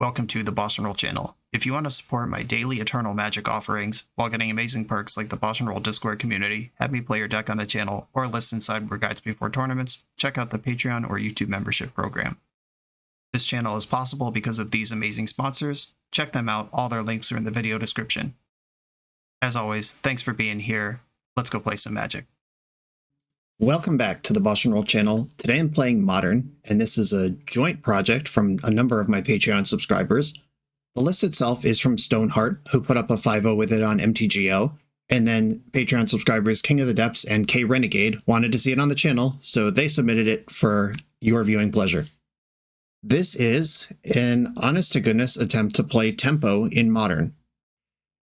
welcome to the BoshNRoll channel. If you want to support my daily Eternal Magic offerings while getting amazing perks like the BoshNRoll Discord community, have me play your deck on the channel, or listen sideboard guides before tournaments, check out the Patreon or YouTube membership program. This channel is possible because of these amazing sponsors. Check them out, all their links are in the video description. As always, thanks for being here. Let's go play some Magic. Welcome back to the BoshNRoll channel. Today I'm playing Modern, and this is a joint project from a number of my Patreon subscribers. The list itself is from Stoneheart, who put up a 5-0 with it on MTGO, and then Patreon subscribers King of the Depths and K Renegade wanted to see it on the channel, so they submitted it for your viewing pleasure. This is an honest-to-goodness attempt to play Tempo in Modern.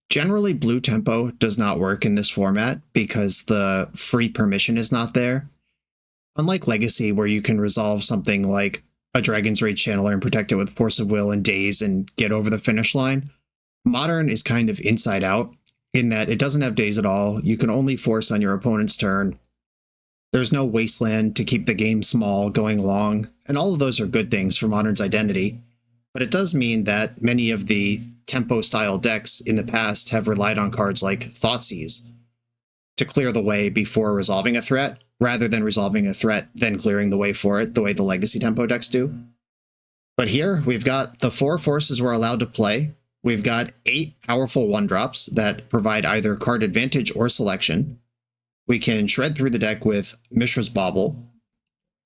Generally, blue tempo does not work in this format because the free permission is not there. Unlike Legacy, where you can resolve something like a Dragon's Rage Channeler and protect it with Force of Will and Daze and get over the finish line, Modern is kind of inside out in that it doesn't have Daze at all. You can only force on your opponent's turn. There's no Wasteland to keep the game small going long, and all of those are good things for Modern's identity. But it does mean that many of the tempo-style decks in the past have relied on cards like Thoughtseize to clear the way before resolving a threat, rather than resolving a threat, then clearing the way for it, the way the Legacy tempo decks do. But here, we've got the 4 forces we're allowed to play. We've got 8 powerful 1-drops that provide either card advantage or selection. We can shred through the deck with Mishra's Bauble,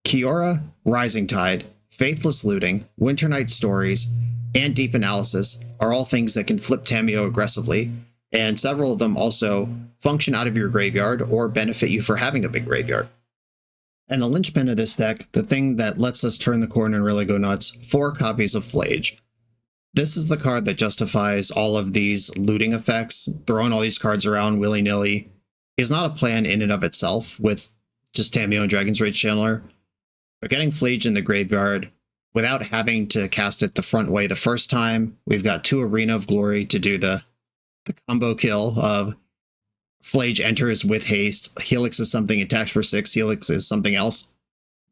Kiora, Rising Tide, Faithless Looting, Winter Night Stories, and Deep Analysis are all things that can flip Tamiyo aggressively, and several of them also function out of your graveyard or benefit you for having a big graveyard. And the linchpin of this deck, the thing that lets us turn the corner and really go nuts, 4 copies of Flage. This is the card that justifies all of these looting effects. Throwing all these cards around willy-nilly is not a plan in and of itself with just Tamiyo and Dragon's Rage Channeler. But getting Flage in the graveyard without having to cast it the front way the first time, we've got 2 Arena of Glory to do the combo kill of Flage enters with haste, Helix is something, attacks for 6, Helix is something else.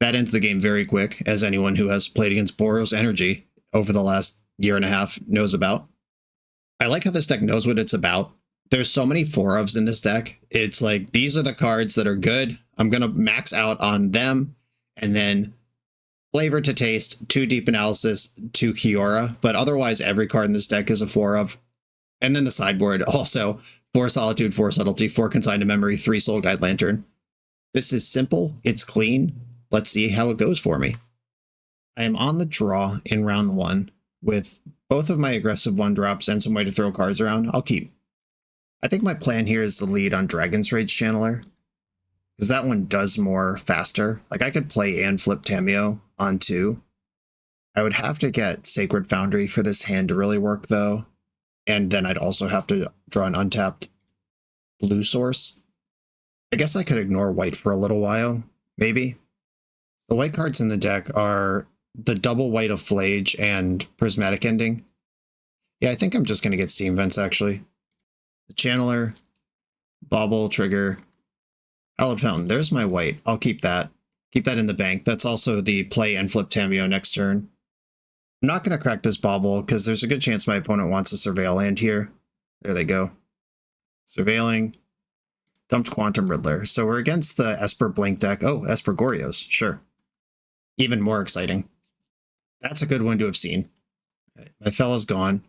That ends the game very quick, as anyone who has played against Boros Energy over the last year and a half knows about. I like how this deck knows what it's about. There's so many 4-ofs in this deck. It's like, these are the cards that are good. I'm going to max out on them. And then flavor to taste, 2 Deep Analysis, 2 Kiora, but otherwise every card in this deck is a 4-of. And then the sideboard also 4 Solitude, 4 Subtlety, 4 Consigned to Memory, 3 Soul Guide Lantern. This is simple, it's clean. Let's see how it goes for me. I am on the draw in round 1 with both of my aggressive 1-drops and some way to throw cards around. I'll keep. I think my plan here is to lead on Dragon's Rage Channeler, because that one does more faster. Like, I could play and flip Tamiyo on 2. I would have to get Sacred Foundry for this hand to really work, though. And then I'd also have to draw an untapped blue source. I guess I could ignore white for a little while, maybe. The white cards in the deck are the double white of Flage and Prismatic Ending. Yeah, I think I'm just going to get Steam Vents, actually. The Channeler, Bauble, Trigger, Hallowed Fountain. There's my white. I'll keep that. Keep that in the bank. That's also the play and flip Tamiyo next turn. I'm not going to crack this Bauble because there's a good chance my opponent wants a Surveil land here. There they go. Surveilling. Dumped Quantum Riddler. So we're against the Esper Blink deck. Oh, Esper Gorios. Sure. Even more exciting. That's a good one to have seen. Right, my fella's gone.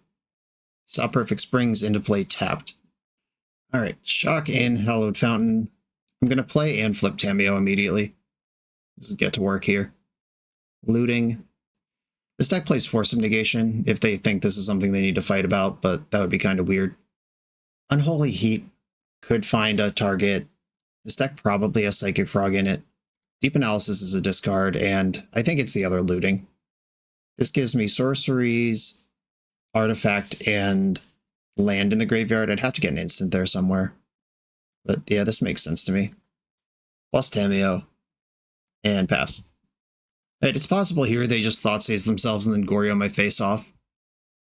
Saw Perfect Springs into play tapped. Alright, Shock in Hallowed Fountain. I'm going to play and flip Tamiyo immediately. Just get to work here. Looting. This deck plays Force of Negation if they think this is something they need to fight about, but that would be kind of weird. Unholy Heat could find a target. This deck probably has Psychic Frog in it. Deep Analysis is a discard, and I think it's the other looting. This gives me sorceries, artifact, and land in the graveyard. I'd have to get an instant there somewhere. But yeah, this makes sense to me. Plus Tamiyo. And pass. Right, it's possible here they just Thoughtseize themselves and then Goryo my face off.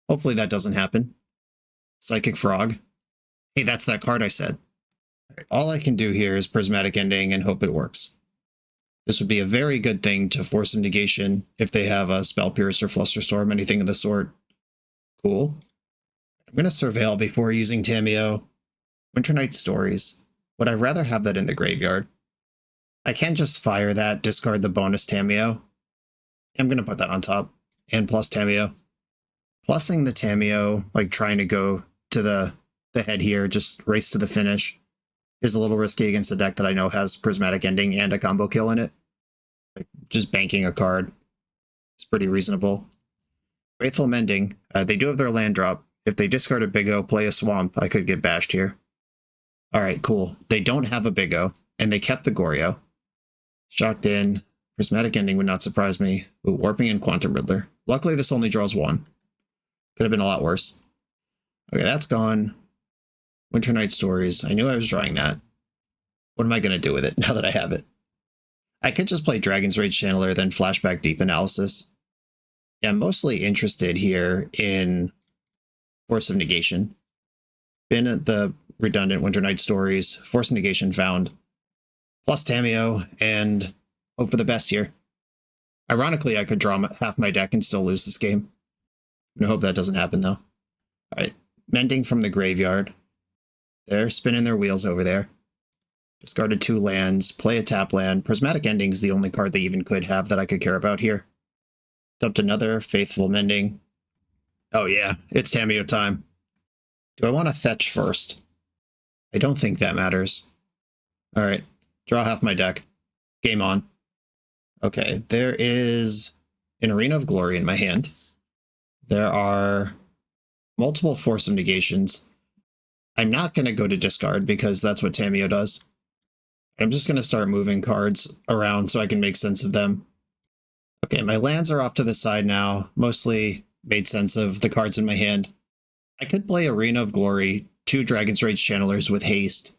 Hopefully that doesn't happen. Psychic Frog. Hey, that's that card I said. Right, all I can do here is Prismatic Ending and hope it works. This would be a very good thing to force a negation if they have a Spell Pierce or Flusterstorm, anything of the sort. Cool. I'm going to Surveil before using Tamiyo. Winter Night Stories. Would I rather have that in the graveyard? I can't just fire that, discard the bonus Tamiyo. I'm going to put that on top. And plus Tamiyo. Plussing the Tamiyo, like trying to go to the head here, just race to the finish, is a little risky against a deck that I know has Prismatic Ending and a combo kill in it. Like, just banking a card is pretty reasonable. Faithful Mending. They do have their land drop. If they discard a Big O, play a Swamp, I could get bashed here. Alright, cool. They don't have a Big O, and they kept the Goryo. Shocked in. Prismatic Ending would not surprise me. Ooh, Warping and Quantum Riddler. Luckily, this only draws one. Could have been a lot worse. Okay, that's gone. Winter Night Stories. I knew I was drawing that. What am I going to do with it now that I have it? I could just play Dragon's Rage Channeler, then Flashback Deep Analysis. Yeah, I'm mostly interested here in Force of Negation. Been at the redundant Winter Night Stories, Force of Negation found, plus Tamiyo, and hope for the best here. Ironically, I could draw half my deck and still lose this game. I hope that doesn't happen, though. Alright, Mending from the graveyard. They're spinning their wheels over there. Discarded 2 lands, play a tap land. Prismatic Ending's the only card they even could have that I could care about here. Dumped another Faithful Mending. Oh yeah, it's Tamiyo time. Do I want to fetch first? I don't think that matters. Alright, draw half my deck. Game on. Okay, there is an Arena of Glory in my hand. There are multiple Force of Negations. I'm not going to go to discard because that's what Tamiyo does. I'm just going to start moving cards around so I can make sense of them. Okay, my lands are off to the side now. Mostly made sense of the cards in my hand. I could play Arena of Glory, 2 Dragon's Rage Channelers with haste.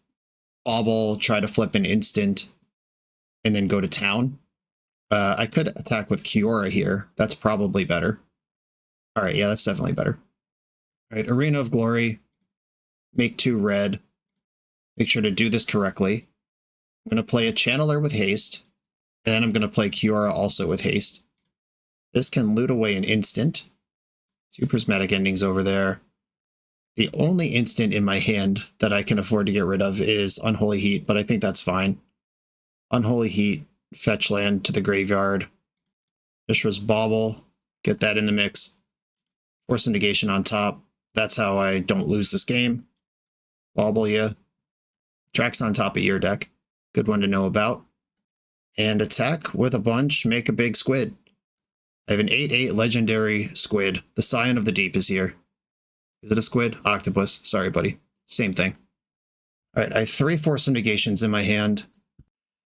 Bobble, try to flip an instant, and then go to town. I could attack with Kiora here. That's probably better. Alright, yeah, that's definitely better. Alright, Arena of Glory. Make 2 red. Make sure to do this correctly. I'm going to play a Channeler with haste. And then I'm going to play Kiora also with haste. This can loot away an instant. 2 Prismatic Endings over there. The only instant in my hand that I can afford to get rid of is Unholy Heat, but I think that's fine. Unholy Heat, fetch land to the graveyard. Mishra's Bauble, get that in the mix. Force of Negation on top. That's how I don't lose this game. Bauble ya. Track's on top of your deck. Good one to know about. And attack with a bunch, make a big squid. I have an 8/8 legendary squid. The Scion of the Deep is here. Is it a squid? Octopus. Sorry, buddy. Same thing. Alright, I have 3 Force of Negations in my hand.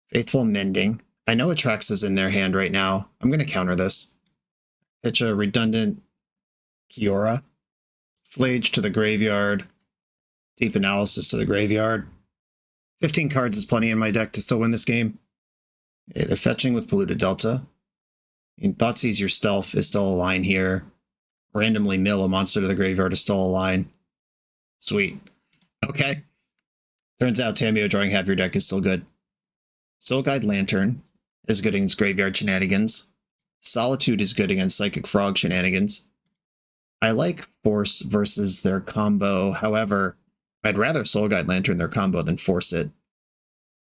Faithful Mending. I know Atrax is in their hand right now. I'm going to counter this. Pitch a redundant Kiora. Flage to the graveyard. Deep Analysis to the graveyard. 15 cards is plenty in my deck to still win this game. Okay, they're fetching with Polluted Delta. And Thoughtseize Your Stealth is still a line here. Randomly mill a monster to the graveyard is still a line. Sweet. Okay. Turns out Tamiyo drawing half your deck is still good. Soul Guide Lantern is good against graveyard shenanigans. Solitude is good against Psychic Frog shenanigans. I like Force versus their combo, however, I'd rather Soul Guide Lantern their combo than Force it.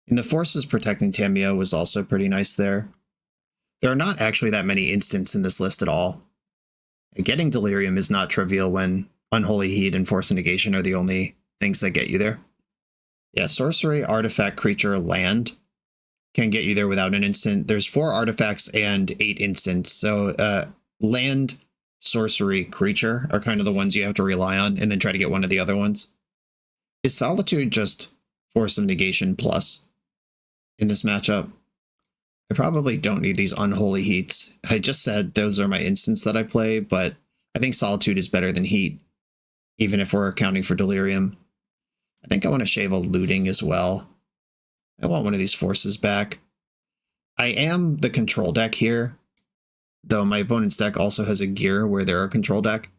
And the Forces protecting Tamiyo was also pretty nice there. There are not actually that many instants in this list at all. Getting Delirium is not trivial when Unholy Heat and Force of Negation are the only things that get you there. Yeah, Sorcery, Artifact, Creature, Land can get you there without an instant. There's 4 artifacts and 8 instants, so Land, Sorcery, Creature are kind of the ones you have to rely on, and then try to get one of the other ones. Is Solitude just Force of Negation plus in this matchup? I probably don't need these Unholy Heats. I just said those are my instants that I play, but I think Solitude is better than Heat, even if we're accounting for Delirium. I think I want to shave a Looting as well. I want one of these Forces back. I am the control deck here, though my opponent's deck also has a gear where they're a control deck.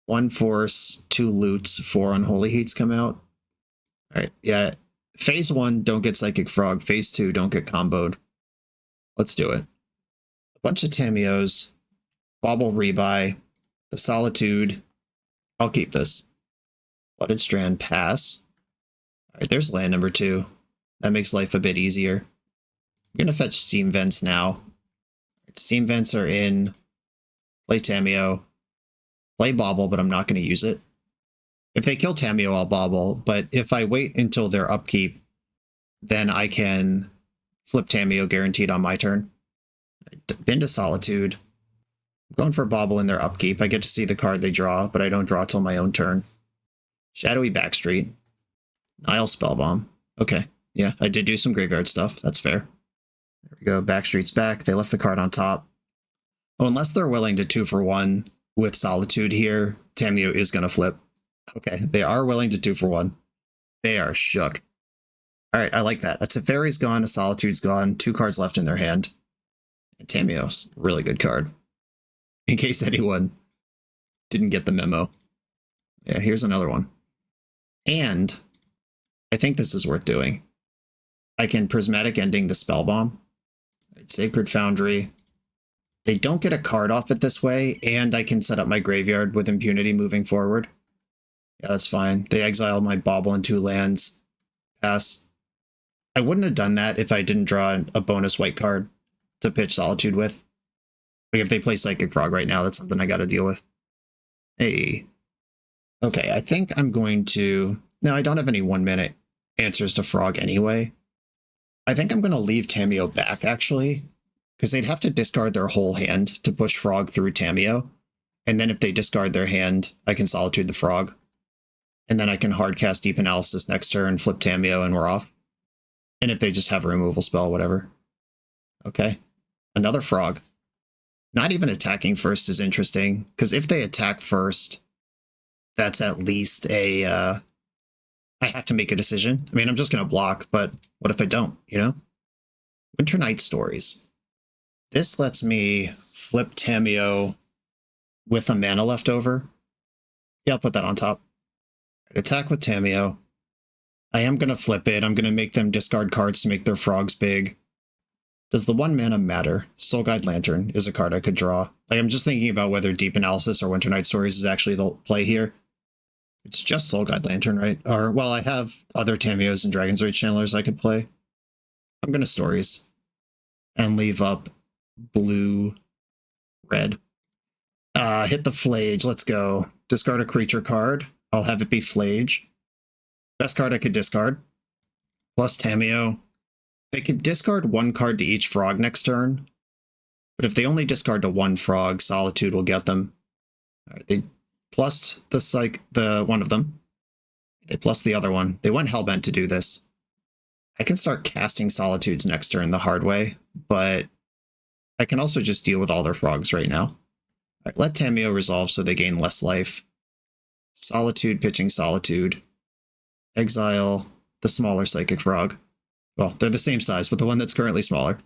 1 Force, 2 Loots, 4 Unholy Heats come out. Alright, yeah. Phase 1, don't get Psychic Frog. Phase 2, don't get comboed. Let's do it. A bunch of Tamiyos. Bauble Rebuy. The Solitude. I'll keep this. Flooded Strand, pass. Alright, there's land number 2. That makes life a bit easier. I'm going to fetch Steam Vents now. Steam Vents are in. Play Tameo. Play Bobble, but I'm not going to use it. If they kill Tameo, I'll Bobble, but if I wait until their upkeep, then I can flip Tameo guaranteed on my turn. Bin to Solitude. I'm going for Bobble in their upkeep. I get to see the card they draw, but I don't draw till my own turn. Shadowy Backstreet. Nile Spellbomb. Okay, yeah, I did do some graveyard stuff. That's fair. There we go. Backstreet's back. They left the card on top. Oh, unless they're willing to 2-for-1 with Solitude here, Tameo is going to flip. Okay, they are willing to 2-for-1. They are shook. All right, I like that. A Teferi's gone, a Solitude's gone, 2 cards left in their hand. And Tameo's a really good card. In case anyone didn't get the memo. Yeah, here's another one. And I think this is worth doing. I can Prismatic Ending the Spellbomb. Right, Sacred Foundry. They don't get a card off it this way, and I can set up my graveyard with impunity moving forward. Yeah, that's fine. They exile my Bobble and 2 lands. Pass. I wouldn't have done that if I didn't draw a bonus white card to pitch Solitude with. Like if they play Psychic Frog right now, that's something I got to deal with. Hey. Okay, I think I'm going to... No, I don't have any 1-minute answers to Frog anyway. I think I'm going to leave Tameo back, actually, because they'd have to discard their whole hand to push Frog through Tameo. And then if they discard their hand, I can Solitude the Frog. And then I can hardcast Deep Analysis next turn, flip Tameo, and we're off. And if they just have a removal spell, whatever. Okay. Another Frog. Not even attacking first is interesting, because if they attack first, that's at least a... I have to make a decision. I mean, I'm just going to block, but what if I don't, you know? Winter Night Stories. This lets me flip Tameo with a mana left over. Yeah, I'll put that on top. Attack with Tameo. I am going to flip it. I'm going to make them discard cards to make their frogs big. Does the 1 mana matter? Soulguide Lantern is a card I could draw. Like, I'm just thinking about whether Deep Analysis or Winter Night Stories is actually the play here. It's just Soulguide Lantern, right? Or, well, I have other Tameos and Dragon's Rage Channelers I could play. I'm going to Stories. And leave up blue, red. Hit the Flage. Let's go. Discard a creature card. I'll have it be Flage. Best card I could discard. Plus Tameo. They could discard 1 card to each frog next turn. But if they only discard to 1 frog, Solitude will get them. All right, they plus the one of them. They plus the other one. They went Hellbent to do this. I can start casting Solitudes next turn the hard way, but I can also just deal with all their frogs right now. All right, let Tameo resolve so they gain less life. Solitude pitching Solitude. Exile the smaller Psychic Frog. Well, they're the same size, but the one that's currently smaller.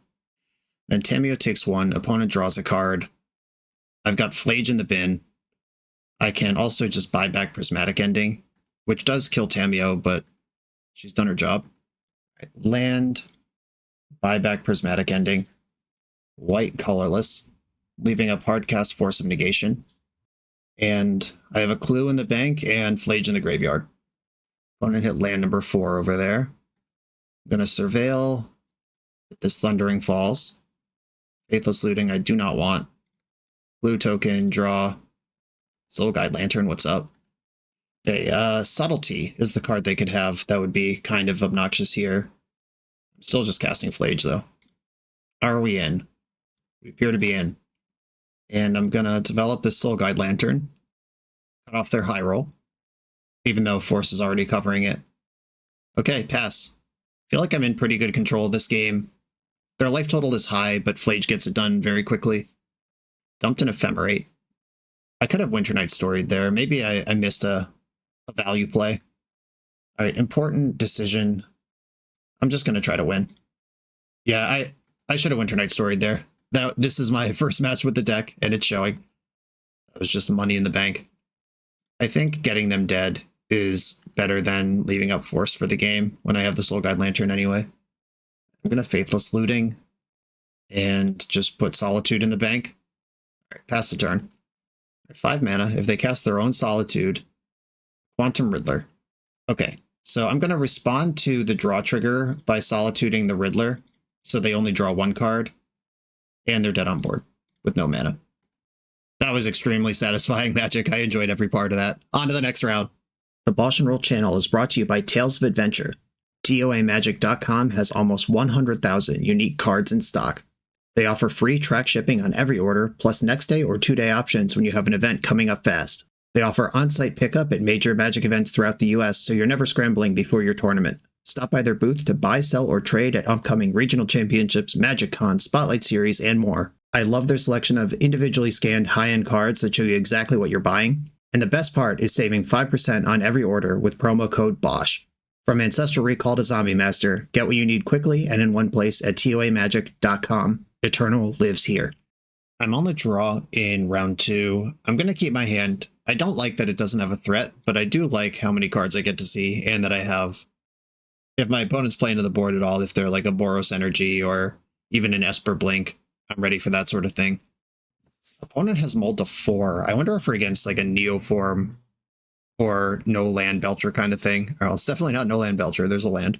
Then Tameo takes 1, opponent draws a card. I've got Flage in the bin. I can also just buy back Prismatic Ending, which does kill Tameo, but she's done her job. Right, land, buy back Prismatic Ending, white colorless, leaving up Hardcast Force of Negation. And I have a Clue in the bank and Flage in the graveyard. Opponent hit land number 4 over there. I'm going to Surveil with this Thundering Falls. Faithless Looting I do not want. Blue token, draw. Soulguide Lantern, what's up? Okay, Subtlety is the card they could have. That would be kind of obnoxious here. I'm still just casting Flage, though. Are we in? We appear to be in. And I'm going to develop this Soulguide Lantern. Cut off their high roll. Even though Force is already covering it. Okay, pass. Feel like I'm in pretty good control of this game. Their life total is high, but Flage gets it done very quickly. Dumped an Ephemerate. I could have Winter Night Storied there. Maybe I missed a value play. All right, important decision. I'm just going to try to win. Yeah, I should have Winter Night Storied there. This is my first match with the deck, and it's showing. That was just money in the bank. I think getting them dead is better than leaving up Force for the game when I have the Soulguide Lantern anyway. I'm going to Faithless Looting and just put Solitude in the bank. All right, pass the turn. 5 mana. If they cast their own Solitude, Quantum Riddler. Okay, so I'm going to respond to the draw trigger by solituding the Riddler, so they only draw 1 card, and they're dead on board with no mana. That was extremely satisfying magic. I enjoyed every part of that. On to the next round. The BoshNRoll channel is brought to you by Tales of Adventure. TOAMagic.com has almost 100,000 unique cards in stock. They offer free track shipping on every order, plus next day or 2-day options when you have an event coming up fast. They offer on-site pickup at major Magic events throughout the US, so you're never scrambling before your tournament. Stop by their booth to buy, sell, or trade at upcoming regional championships, Magic Con, Spotlight Series, and more. I love their selection of individually scanned high-end cards that show you exactly what you're buying. And the best part is saving 5% on every order with promo code BOSH. From Ancestral Recall to Zombie Master, get what you need quickly and in one place at TOAMagic.com. Eternal lives here. I'm on the draw in round 2. I'm going to keep my hand. I don't like that it doesn't have a threat, but I do like how many cards I get to see and that I have. If my opponent's playing to the board at all, if they're like a Boros Energy or even an Esper Blink, I'm ready for that sort of thing. Opponent has mulled to 4. I wonder if we're against like a Neoform or No Land Belcher kind of thing. Well, it's definitely not No Land Belcher. There's a land.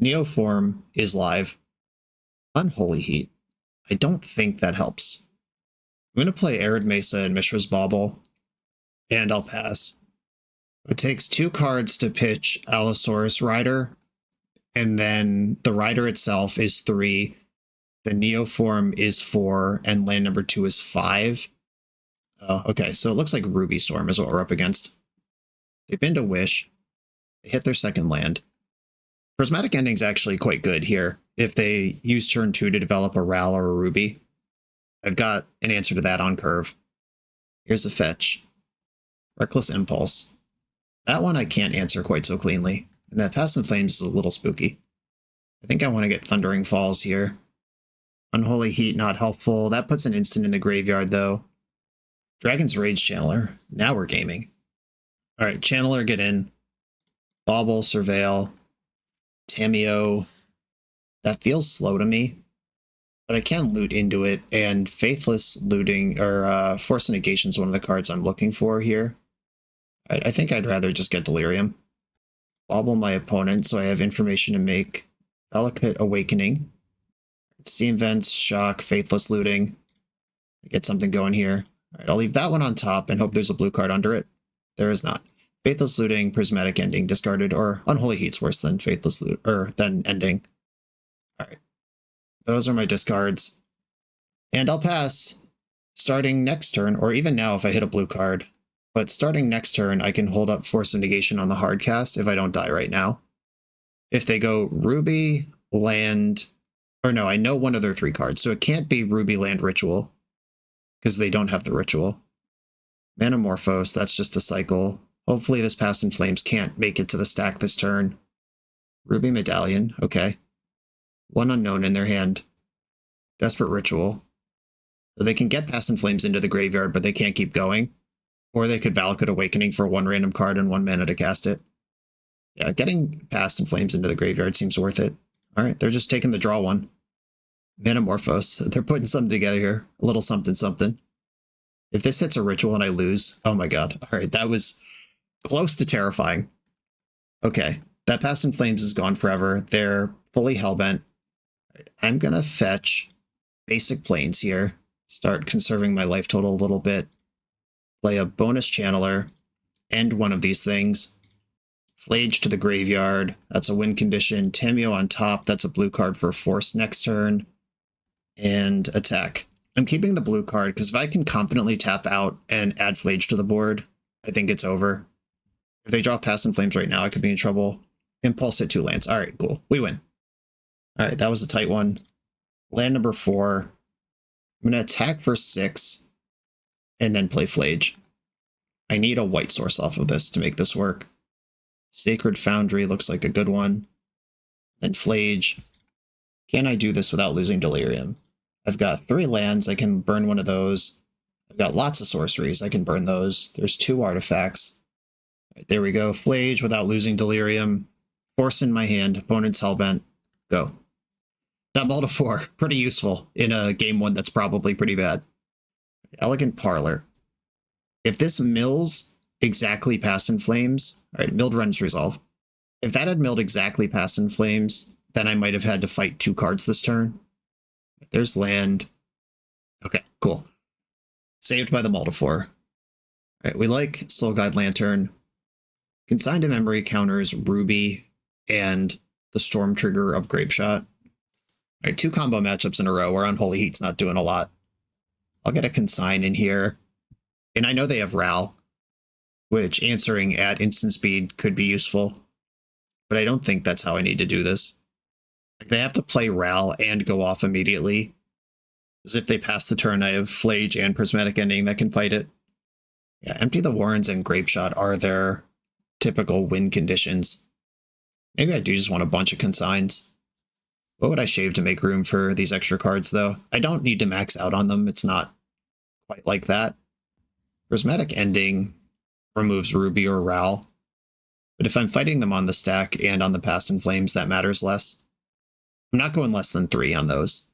Neoform is live. Unholy Heat. I don't think that helps. I'm going to play Arid Mesa and Mishra's Bauble, and I'll pass. It takes 2 cards to pitch Allosaurus Rider, and then the Rider itself is 3. The Neoform is 4, and land number 2 is 5. Oh, okay, so it looks like Ruby Storm is what we're up against. They've been to Wish. They hit their second land. Prismatic Ending's actually quite good here. If they use turn 2 to develop a Ral or a Ruby, I've got an answer to that on curve. Here's a fetch. Reckless Impulse. That one I can't answer quite so cleanly. And that Past in Flames is a little spooky. I think I want to get Thundering Falls here. Unholy Heat not helpful. That puts an instant in the graveyard though. Dragon's Rage Channeler. Now we're gaming. Alright, Channeler, get in. Bauble, Surveil. Tameo. That feels slow to me. But I can loot into it, and Faithless looting, or Force Negation is one of the cards I'm looking for here. I think I'd rather just get Delirium. Bauble my opponent, so I have information to make. Delicate Awakening. Steam Vents, Shock, Faithless looting. Get something going here. Alright, I'll leave that one on top and hope there's a blue card under it. There is not. Faithless looting, Prismatic Ending, discarded, or Unholy Heat's worse than Faithless loot, or than Ending. Alright. Those are my discards. And I'll pass. Starting next turn, or even now if I hit a blue card. But starting next turn, I can hold up Force of Negation on the hard cast if I don't die right now. If they go Ruby, Land, or no, I know one of their 3 cards, so it can't be Ruby, Land, Ritual, because they don't have the Ritual. Manamorphose, that's just a cycle. Hopefully this Past in Flames can't make it to the stack this turn. Ruby Medallion, okay. 1 unknown in their hand. Desperate Ritual. So they can get Past in Flames into the graveyard, but they can't keep going. Or they could Valakut Awakening for 1 random card and 1 mana to cast it. Yeah, getting Past in Flames into the graveyard seems worth it. Alright, they're just taking the draw one. Manamorphose. They're putting something together here. A little something something. If this hits a Ritual and I lose, oh my god. Alright, that was close to terrifying. Okay, that Past in Flames is gone forever. They're fully hellbent. Right, I'm gonna fetch basic planes here. Start conserving my life total a little bit. Play a bonus Channeler. End one of these things. Flage to the graveyard. That's a win condition. Tameo on top. That's a blue card for Force next turn. And attack. I'm keeping the blue card because if I can confidently tap out and add Flage to the board, I think it's over. If they draw Past in Flames right now, I could be in trouble. Impulse hit 2 lands. Alright, cool. We win. Alright, that was a tight one. Land number 4. I'm going to attack for 6. And then play Flage. I need a white source off of this to make this work. Sacred Foundry looks like a good one. Then Flage. Can I do this without losing Delirium? I've got 3 lands. I can burn one of those. I've got lots of sorceries. I can burn those. There's 2 artifacts. Right, there we go. Flage without losing Delirium. Force in my hand. Opponent's hellbent. Go. That mull to 4. Pretty useful in a game 1 that's probably pretty bad. Elegant Parlor. If this mills exactly past in flames, all right, milled Ren's Resolve. If that had milled exactly past in flames, then I might have had to fight 2 cards this turn. There's land. Okay, cool. Saved by the Multifor. All right, we like Soul Guide Lantern. Consign to Memory counters Ruby and the Storm Trigger of Grapeshot. All right, 2 combo matchups in a row where Unholy Heat's not doing a lot. I'll get a Consign in here. And I know they have Ral, which answering at instant speed could be useful. But I don't think that's how I need to do this. Like, they have to play Ral and go off immediately. As if they pass the turn, I have Flage and Prismatic Ending that can fight it. Yeah, Empty the Warrens and Grapeshot are their typical win conditions. Maybe I do just want a bunch of consigns. What would I shave to make room for these extra cards, though? I don't need to max out on them. It's not quite like that. Prismatic Ending removes Ruby or Ral. But if I'm fighting them on the stack and on the Past in Flames, that matters less. I'm not going less than 3 on those.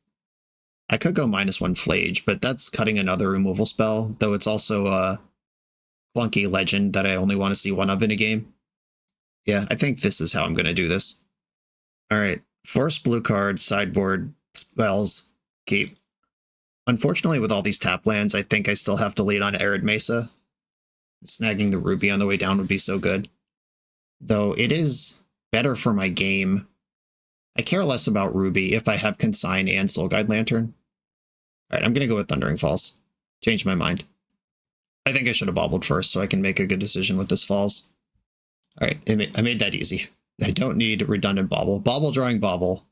I could go -1 Flage, but that's cutting another removal spell, though it's also a clunky legend that I only want to see 1 of in a game. Yeah, I think this is how I'm going to do this. Alright, force blue card, sideboard, spells, keep. Unfortunately, with all these tap lands, I think I still have to lead on Arid Mesa. Snagging the Ruby on the way down would be so good. Though it is better for my game. I care less about Ruby if I have Consign and Soul Guide Lantern. Alright, I'm going to go with Thundering Falls. Change my mind. I think I should have bobbled first so I can make a good decision with this Falls. Alright, I made that easy. I don't need redundant bobble. Bobble drawing bobble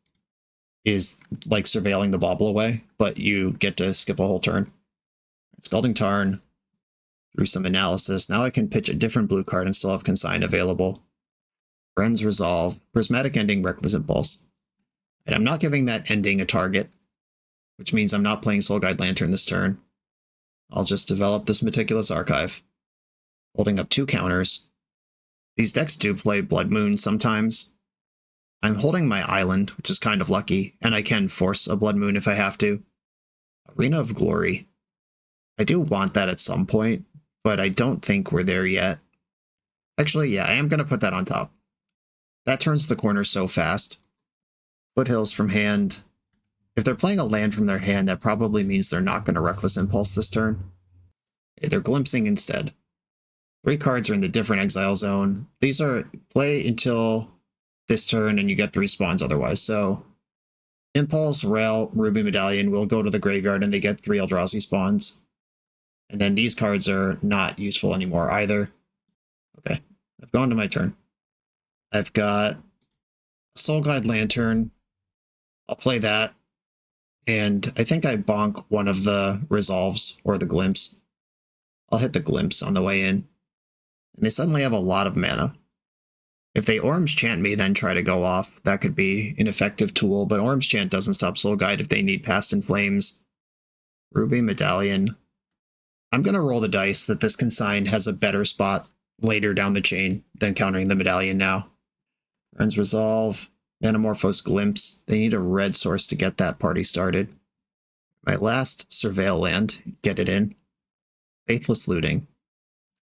is like surveilling the bobble away, but you get to skip a whole turn. Scalding Tarn. Through some analysis, now I can pitch a different blue card and still have Consign available. Ren's Resolve, Prismatic Ending, Reckless Impulse. And I'm not giving that ending a target, which means I'm not playing Soul Guide Lantern this turn. I'll just develop this Meticulous Archive, holding up 2 counters. These decks do play Blood Moon sometimes. I'm holding my Island, which is kind of lucky, and I can force a Blood Moon if I have to. Arena of Glory. I do want that at some point, but I don't think we're there yet. Actually, yeah, I am going to put that on top. That turns the corner so fast. Foothills from hand. If they're playing a land from their hand, that probably means they're not going to Reckless Impulse this turn. They're glimpsing instead. 3 cards are in the different exile zone. These are play until this turn and you get 3 spawns otherwise. So Impulse, Rail, Ruby Medallion will go to the graveyard and they get 3 Eldrazi spawns. And then these cards are not useful anymore either. Okay, I've gone to my turn. I've got Soul Guide Lantern. I'll play that. And I think I bonk one of the Resolves or the Glimpse. I'll hit the Glimpse on the way in. And they suddenly have a lot of mana. If they Orim's Chant me, then try to go off, that could be an effective tool, but Orim's Chant doesn't stop Soul Guide if they need Past in Flames. Ruby Medallion. I'm going to roll the dice that this Consign has a better spot later down the chain than countering the Medallion now. Ren's Resolve, Manamorphose Glimpse. They need a red source to get that party started. My last Surveil land, get it in. Faithless Looting.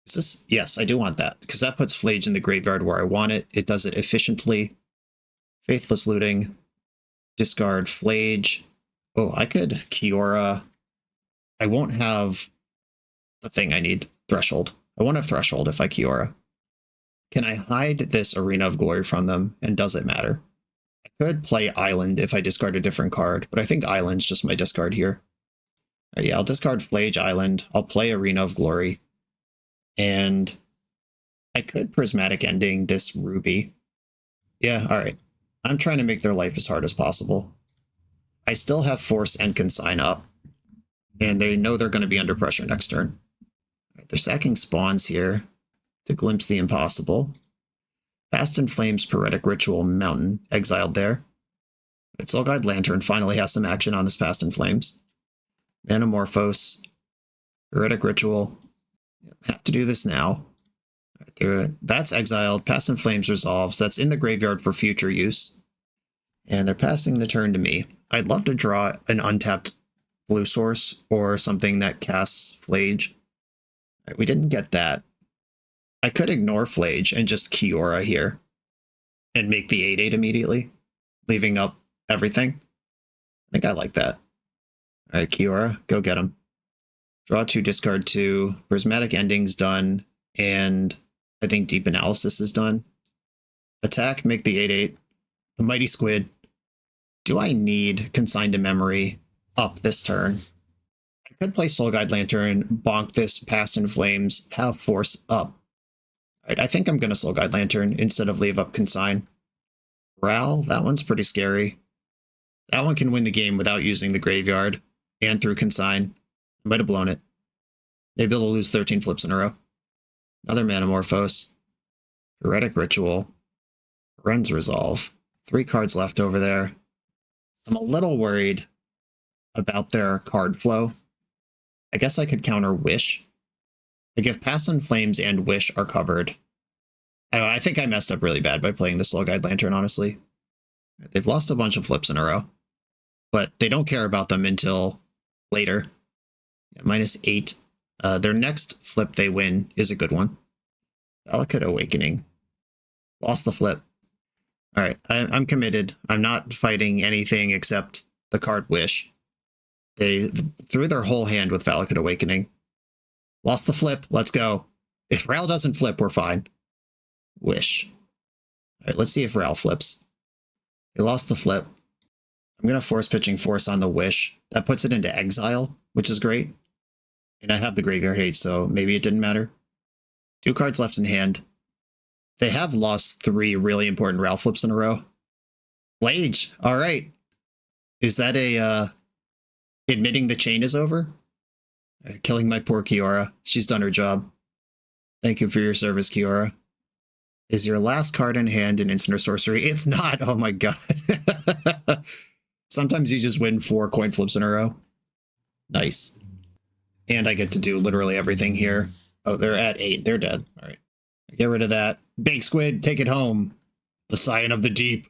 Is this? Yes, I do want that, because that puts Flage in the graveyard where I want it. It does it efficiently. Faithless Looting. Discard Flage. Oh, I could Kiora. I won't have the thing I need. Threshold. I won't have Threshold if I Kiora. Can I hide this Arena of Glory from them, and does it matter? I could play Island if I discard a different card, but I think Island's just my discard here. Yeah, I'll discard Flage Island. I'll play Arena of Glory. And I could Prismatic Ending this Ruby. Yeah, alright. I'm trying to make their life as hard as possible. I still have Force and Consign up. And they know they're going to be under pressure next turn. Right, they're sacking spawns here to glimpse the impossible. Fast in Flames, Poetic Ritual, Mountain, exiled there. Right, Soul Guide Lantern finally has some action on this Fast in Flames. Manamorphose, Poetic Ritual. Have to do this now. Right, that's exiled. Past in Flames resolves. That's in the graveyard for future use. And they're passing the turn to me. I'd love to draw an untapped blue source or something that casts Flage. Right, we didn't get that. I could ignore Flage and just Kiora here and make the 8/8 immediately, leaving up everything. I think I like that. All right, Kiora, go get him. Draw 2, discard 2. Prismatic Ending's done, and I think Deep Analysis is done. Attack, make the 8/8. The Mighty Squid. Do I need Consigned to Memory up this turn? I could play Soul Guide Lantern, bonk this Past in Flames, have Force up. All right, I think I'm going to Soul Guide Lantern instead of leave up Consign. Ral, that one's pretty scary. That one can win the game without using the graveyard and through Consign. I might have blown it. Maybe they'll lose 13 flips in a row. Another Manamorphose. Heretic Ritual. Ren's Resolve. 3 cards left over there. I'm a little worried about their card flow. I guess I could counter Wish. Like if Past in Flames and Wish are covered. I don't know, I think I messed up really bad by playing the Soul Guide Lantern, honestly. They've lost a bunch of flips in a row. But they don't care about them until later. Yeah, -8. Their next flip they win is a good one. Delicate Awakening. Lost the flip. All right, I'm committed. I'm not fighting anything except the card Wish. They threw their whole hand with Delicate Awakening. Lost the flip. Let's go. If Ral doesn't flip, we're fine. Wish. All right, let's see if Ral flips. They lost the flip. I'm going to force pitching Force on the Wish. That puts it into exile, which is great. And I have the Graveyard Hate, so maybe it didn't matter. 2 cards left in hand. They have lost 3 really important Ral flips in a row. Flage, all right. Is that a admitting the chain is over? Killing my poor Kiora. She's done her job. Thank you for your service, Kiora. Is your last card in hand an instant or sorcery? It's not. Oh my god. Sometimes you just win 4 coin flips in a row. Nice. And I get to do literally everything here. Oh, they're at 8. They're dead. All right. Get rid of that. Big Squid, take it home. The Scion of the Deep.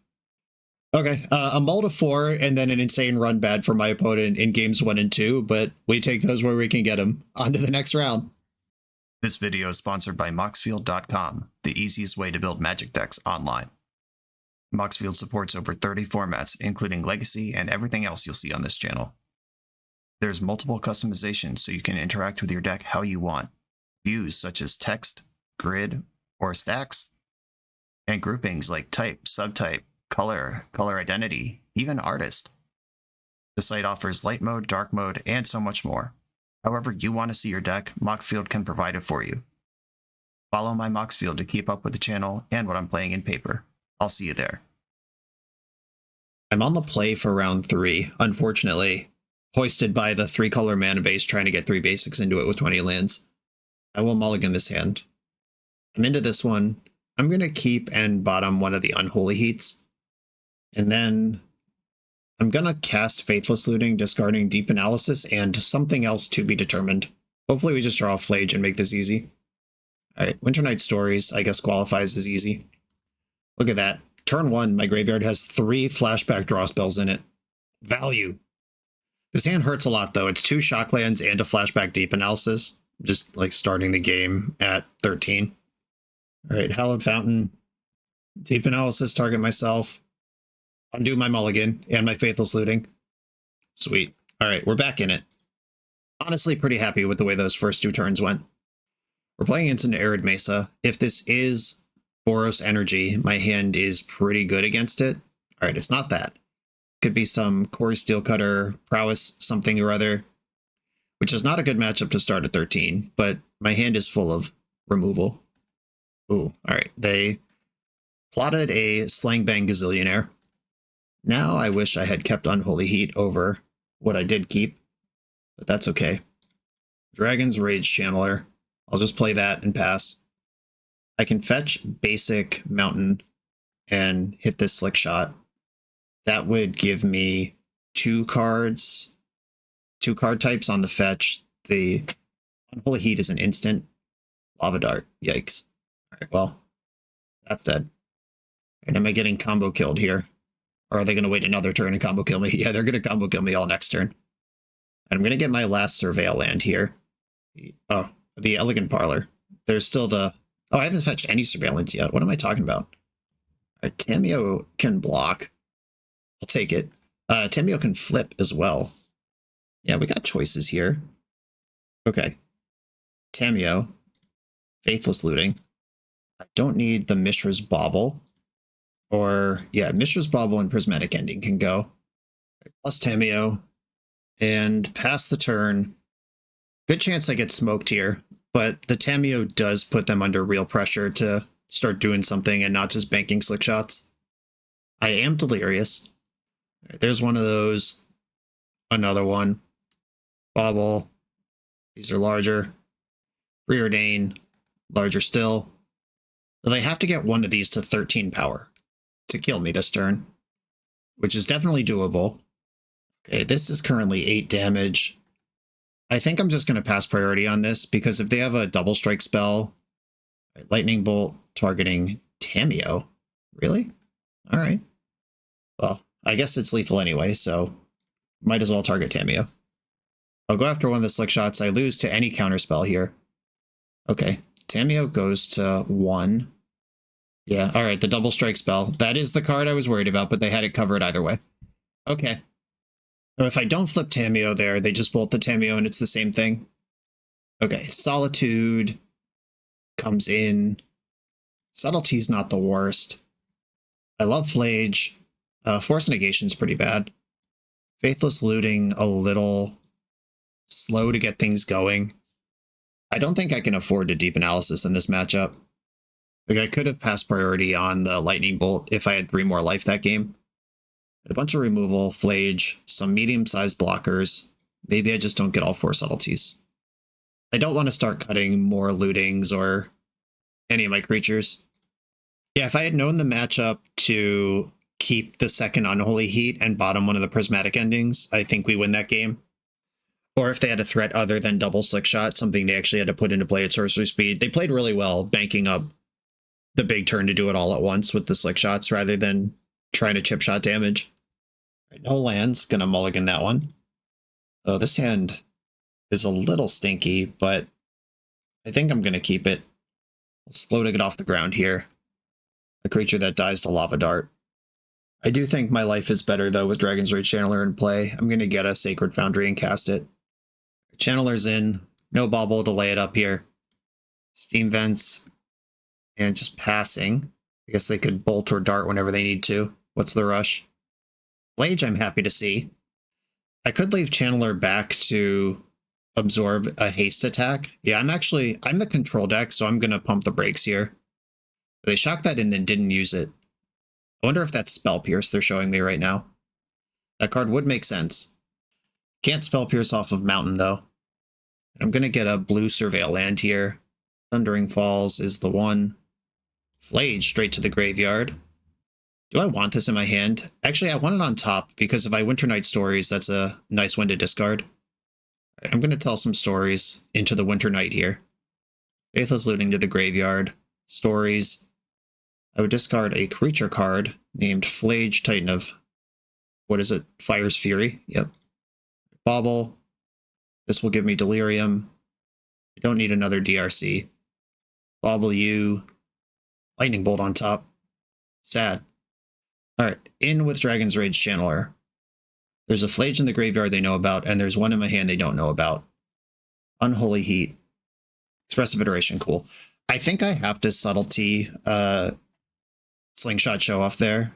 Okay, a mull to 4 and then an insane run bad for my opponent in games 1 and 2, but we take those where we can get them. On to the next round. This video is sponsored by Moxfield.com, the easiest way to build Magic decks online. Moxfield supports over 30 formats, including Legacy and everything else you'll see on this channel. There's multiple customizations so you can interact with your deck how you want. Views such as text, grid, or stacks, and groupings like type, subtype, color, color identity, even artist. The site offers light mode, dark mode, and so much more. However you want to see your deck, Moxfield can provide it for you. Follow my Moxfield to keep up with the channel and what I'm playing in paper. I'll see you there. I'm on the play for round 3, unfortunately. Hoisted by the 3-color mana base trying to get 3 basics into it with 20 lands. I will mulligan this hand. I'm into this one. I'm going to keep and bottom one of the Unholy Heats. And then I'm going to cast Faithless Looting, discarding Deep Analysis and something else to be determined. Hopefully we just draw a Flage and make this easy. Alright, Winter Night Stories, I guess qualifies as easy. Look at that. Turn 1, my graveyard has 3 flashback draw spells in it. Value. This hand hurts a lot though. It's 2 Shocklands and a flashback Deep Analysis. Just like starting the game at 13. Alright, Hallowed Fountain. Deep Analysis, target myself. Undo my mulligan and my Faithless Looting. Sweet. Alright, we're back in it. Honestly, pretty happy with the way those first 2 turns went. We're playing into Arid Mesa. If this is Boros Energy, my hand is pretty good against it. Alright, it's not that. Could be some Core Steelcutter, Prowess something or other, which is not a good matchup to start at 13, but my hand is full of removal. Ooh, alright. They plotted a Slang Bang Gazillionaire. Now I wish I had kept Unholy Heat over what I did keep, but that's okay. Dragon's Rage Channeler. I'll just play that and pass. I can fetch basic Mountain and hit this Slick Shot. That would give me 2 cards, 2 card types on the fetch. The Unholy Heat is an instant. Lava Dart. Yikes. Alright, well, that's dead. And am I getting combo killed here? Or are they going to wait another turn and combo kill me? Yeah, they're going to combo kill me all next turn. And I'm going to get my last Surveil land here. Oh, the Elegant Parlor. There's still the... Oh, I haven't fetched any surveillance yet. What am I talking about? All right, Tamiyo can block. I'll take it. Tamiyo can flip as well. Yeah, we got choices here. Okay. Tamiyo. Faithless Looting. I don't need the Mishra's Bauble. Or, yeah, Mishra's Bauble and Prismatic Ending can go. Plus Tamiyo. And pass the turn. Good chance I get smoked here, but the Tamiyo does put them under real pressure to start doing something and not just banking slick shots. I am delirious. Right, there's one of those. Another one. Bauble. These are larger. Preordain. Larger still. So they have to get one of these to 13 power to kill me this turn, which is definitely doable. Okay, this is currently 8 damage. I think I'm just going to pass priority on this, because if they have a double strike spell, lightning bolt targeting Tamiyo. Really? All right. Well, I guess it's lethal anyway, so might as well target Tamiyo. I'll go after one of the slick shots. I lose to any counterspell here. Okay, Tamiyo goes to 1. Yeah, all right, the double strike spell. That is the card I was worried about, but they had it covered either way. Okay. If I don't flip Tamiyo there, they just bolt the Tamiyo and it's the same thing. Okay, Solitude comes in. Subtlety's not the worst. I love Flage. Force Negation's pretty bad. Faithless Looting, a little slow to get things going. I don't think I can afford to deep analysis in this matchup. Like, I could have passed priority on the Lightning Bolt if I had 3 more life that game. A bunch of removal, Flage, some medium-sized blockers. Maybe I just don't get all 4 subtleties. I don't want to start cutting more lootings or any of my creatures. Yeah, if I had known the matchup to keep the second Unholy Heat and bottom one of the Prismatic Endings, I think we win that game. Or if they had a threat other than double slick shot, something they actually had to put into play at sorcery speed. They played really well, banking up the big turn to do it all at once with the slick shots rather than trying to chip shot damage. Right, no lands, gonna mulligan that one. Oh, this hand is a little stinky, but I think I'm gonna keep it. Slow to get off the ground here. A creature that dies to Lava Dart. I do think my life is better though with Dragon's Rage Channeler in play. I'm gonna get a Sacred Foundry and cast it. Channeler's in, no bauble to lay it up here. Steam Vents, and just passing. I guess they could bolt or dart whenever they need to. What's the rush? Flage I'm happy to see. I could leave Channeler back to absorb a haste attack. Yeah, I'm the control deck, so I'm going to pump the brakes here. They shocked that in and didn't use it. I wonder if that's Spell Pierce they're showing me right now. That card would make sense. Can't Spell Pierce off of Mountain, though. I'm going to get a blue Surveil land here. Thundering Falls is the one. Flage straight to the graveyard. Do I want this in my hand? Actually, I want it on top, because if I Winter Night Stories, that's a nice one to discard. I'm going to tell some stories into the Winter Night here. Faithless Looting to the graveyard. Stories. I would discard a creature card named Flage, Titan of... What is it? Fire's Fury. Yep. Bauble. This will give me Delirium. I don't need another DRC. Bauble you. Lightning Bolt on top. Sad. Alright, in with Dragon's Rage Channeler. There's a Flage in the graveyard they know about, and there's one in my hand they don't know about. Unholy Heat. Expressive Iteration, cool. I think I have to Subtlety Slingshot Show Off there.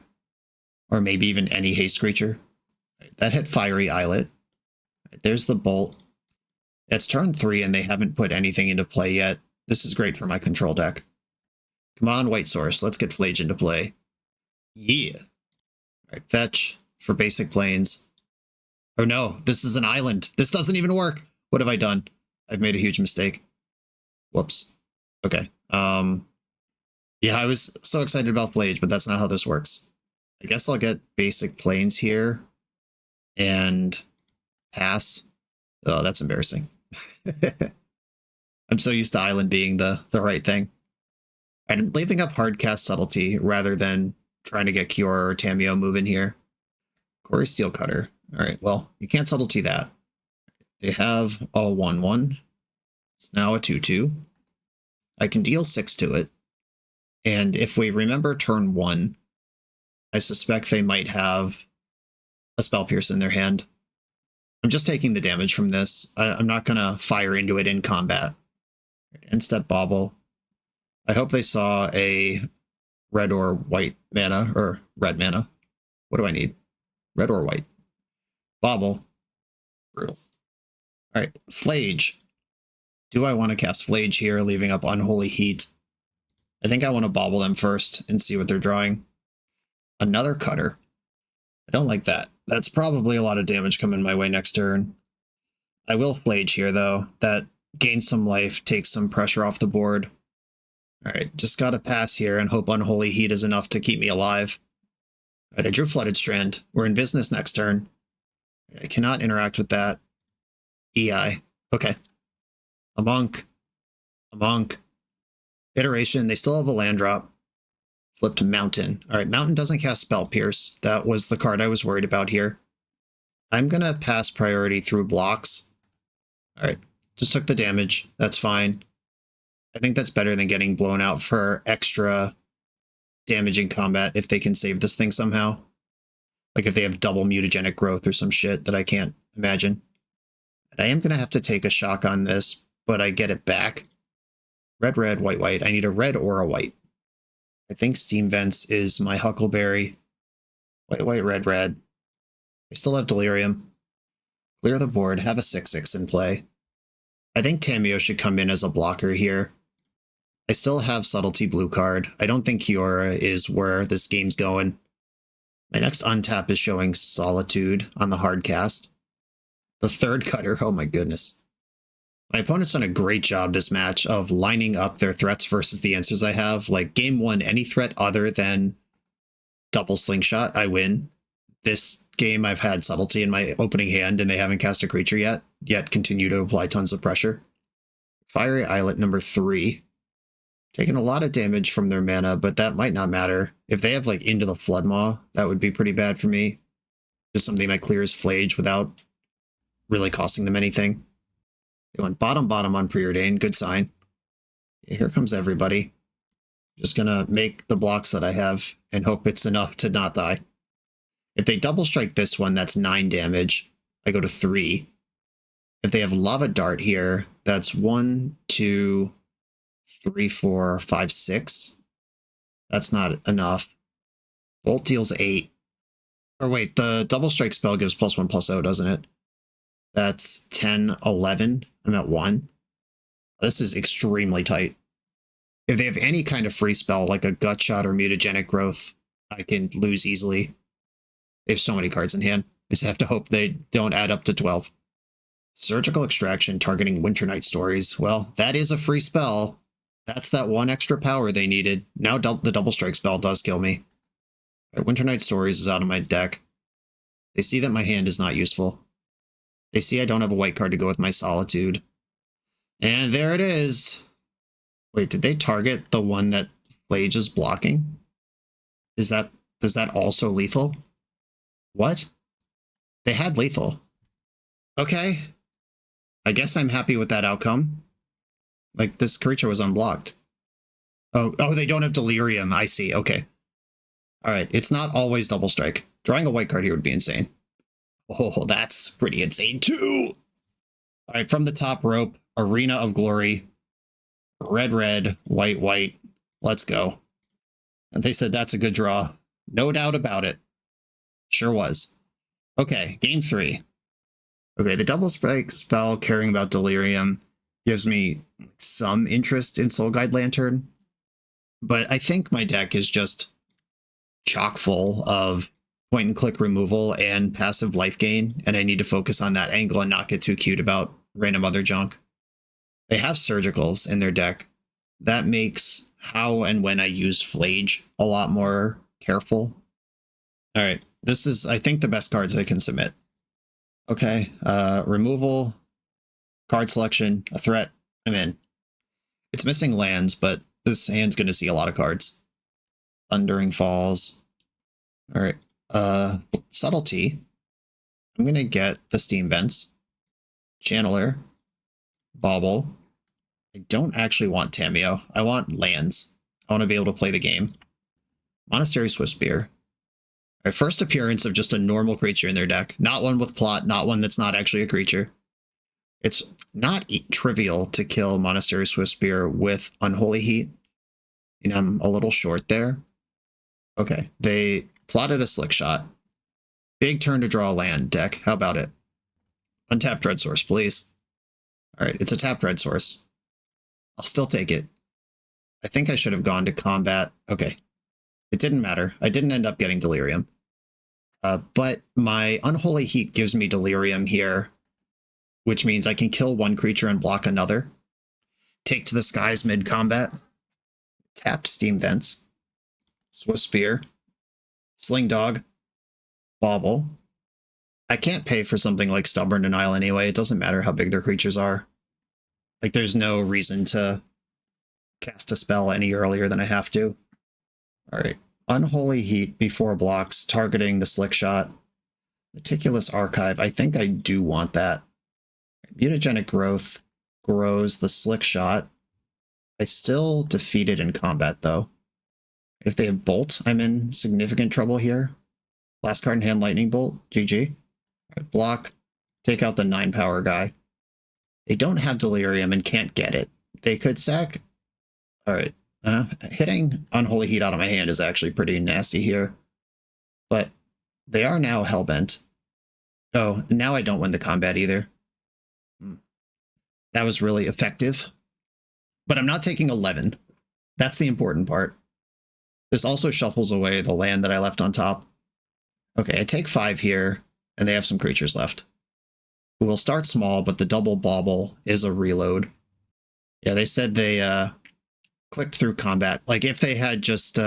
Or maybe even any haste creature. That hit Fiery Islet. There's the Bolt. It's turn 3 and they haven't put anything into play yet. This is great for my control deck. Come on, White Source, let's get Flage into play. Yeah. Alright, fetch for basic planes. Oh no, this is an island. This doesn't even work. What have I done? I've made a huge mistake. Whoops. Okay. Yeah, I was so excited about Flage, but that's not how this works. I guess I'll get basic planes here and pass. Oh, that's embarrassing. I'm so used to island being the right thing. I'm leaving up hardcast Subtlety rather than trying to get Kiora or Tamiyo moving here. Quarry Steelcutter. All right, well, you can't Subtlety that. They have a 1/1. It's now a 2/2. I can deal 6 to it. And if we remember turn 1, I suspect they might have a Spell Pierce in their hand. I'm just taking the damage from this. I'm not going to fire into it in combat. End step Bauble. I hope they saw a red or white mana, or red mana. What do I need? Red or white? Bauble. Brutal. Alright, Flage. Do I want to cast Flage here, leaving up Unholy Heat? I think I want to bauble them first and see what they're drawing. Another Cutter. I don't like that. That's probably a lot of damage coming my way next turn. I will Flage here, though. That gains some life, takes some pressure off the board. Alright, just gotta pass here and hope Unholy Heat is enough to keep me alive. Alright, I drew Flooded Strand. We're in business next turn. I cannot interact with that. EI. Okay. A monk. A monk. Iteration. They still have a land drop. Flip to Mountain. Alright, Mountain doesn't cast Spell Pierce. That was the card I was worried about here. I'm gonna pass priority through blocks. Alright, just took the damage. That's fine. I think that's better than getting blown out for extra damage in combat if they can save this thing somehow. Like if they have double mutagenic growth or some shit that I can't imagine. And I am going to have to take a shock on this, but I get it back. Red, red, white, white. I need a red or a white. I think Steam Vents is my Huckleberry. White, white, red, red. I still have Delirium. Clear the board, have a 6/6 in play. I think Tamiyo should come in as a blocker here. I still have Subtlety blue card. I don't think Kiora is where this game's going. My next untap is showing Solitude on the hard cast. The third Cutter, oh my goodness. My opponent's done a great job this match of lining up their threats versus the answers I have. Like game 1, any threat other than double Slingshot, I win. This game I've had Subtlety in my opening hand and they haven't cast a creature yet continue to apply tons of pressure. Fiery Islet number 3. Taking a lot of damage from their mana, but that might not matter. If they have like Into the Floodmaw, that would be pretty bad for me. Just something that clears Flage without really costing them anything. They went bottom on Preordain, good sign. Here comes everybody. Just gonna make the blocks that I have and hope it's enough to not die. If they double strike this one, that's 9 damage. I go to 3. If they have Lava Dart here, that's 1, 2, 3, 4, 5, 6. That's not enough. Bolt deals 8. Or wait, the double strike spell gives +1/+0, doesn't it? That's 10, 11. I'm at 1. This is extremely tight. If they have any kind of free spell, like a Gut Shot or Mutagenic Growth, I can lose easily. They have so many cards in hand. I just have to hope they don't add up to 12. Surgical Extraction targeting Winternight Stories. Well, that is a free spell. That's that 1 extra power they needed. Now the double strike spell does kill me. Winternight Stories is out of my deck. They see that my hand is not useful. They see I don't have a white card to go with my Solitude. And there it is. Wait, did they target the one that Flage is blocking? Is that also lethal? What? They had lethal. Okay. I guess I'm happy with that outcome. Like, this creature was unblocked. Oh, they don't have Delirium. I see. Okay. Alright, it's not always double strike. Drawing a white card here would be insane. Oh, that's pretty insane too! Alright, from the top rope, Arena of Glory. Red, red, white, white. Let's go. And they said that's a good draw. No doubt about it. Sure was. Okay, game 3. Okay, the double strike spell caring about Delirium gives me some interest in Soul Guide Lantern, but I think my deck is just chock full of point and click removal and passive life gain, and I need to focus on that angle and not get too cute about random other junk. They have Surgicals in their deck. That makes how and when I use Flage a lot more careful. Alright, this is, I think, the best cards I can submit. Okay, removal, card selection, a threat, I'm in. It's missing lands, but this hand's going to see a lot of cards. Thundering Falls. Alright, Subtlety. I'm going to get the Steam Vents. Channeler. Bauble. I don't actually want Tameo. I want lands. I want to be able to play the game. Monastery Swiftspear. Our first appearance of just a normal creature in their deck. Not one with plot, not one that's not actually a creature. It's not trivial to kill Monastery Swiftspear with Unholy Heat. You know, I'm a little short there. Okay, they plotted a Slick Shot. Big turn to draw a land deck. How about it? Untapped Red Source, please. Alright, it's a tapped Red Source. I'll still take it. I think I should have gone to combat. Okay. It didn't matter. I didn't end up getting Delirium. But my Unholy Heat gives me Delirium here, which means I can kill one creature and block another. Take to the skies mid-combat. Tapped Steam Vents. Swiftspear. Sling Dog. Bauble. I can't pay for something like Stubborn Denial anyway. It doesn't matter how big their creatures are. Like, there's no reason to cast a spell any earlier than I have to. Alright. Unholy Heat before blocks, targeting the Slick Shot. Meticulous Archive. I think I do want that. Mutagenic Growth grows the Slick Shot. I still defeat it in combat, though. If they have Bolt, I'm in significant trouble here. Last card in hand, Lightning Bolt. GG. Right, block. Take out the 9-power guy. They don't have Delirium and can't get it. They could sack... Alright. Hitting Unholy Heat out of my hand is actually pretty nasty here. But they are now Hellbent. Oh, now I don't win the combat either. That was really effective. But I'm not taking 11. That's the important part. This also shuffles away the land that I left on top. Okay, I take 5 here, and they have some creatures left. We'll start small, but the double bauble is a reload. Yeah, they said they clicked through combat. Like, if they had just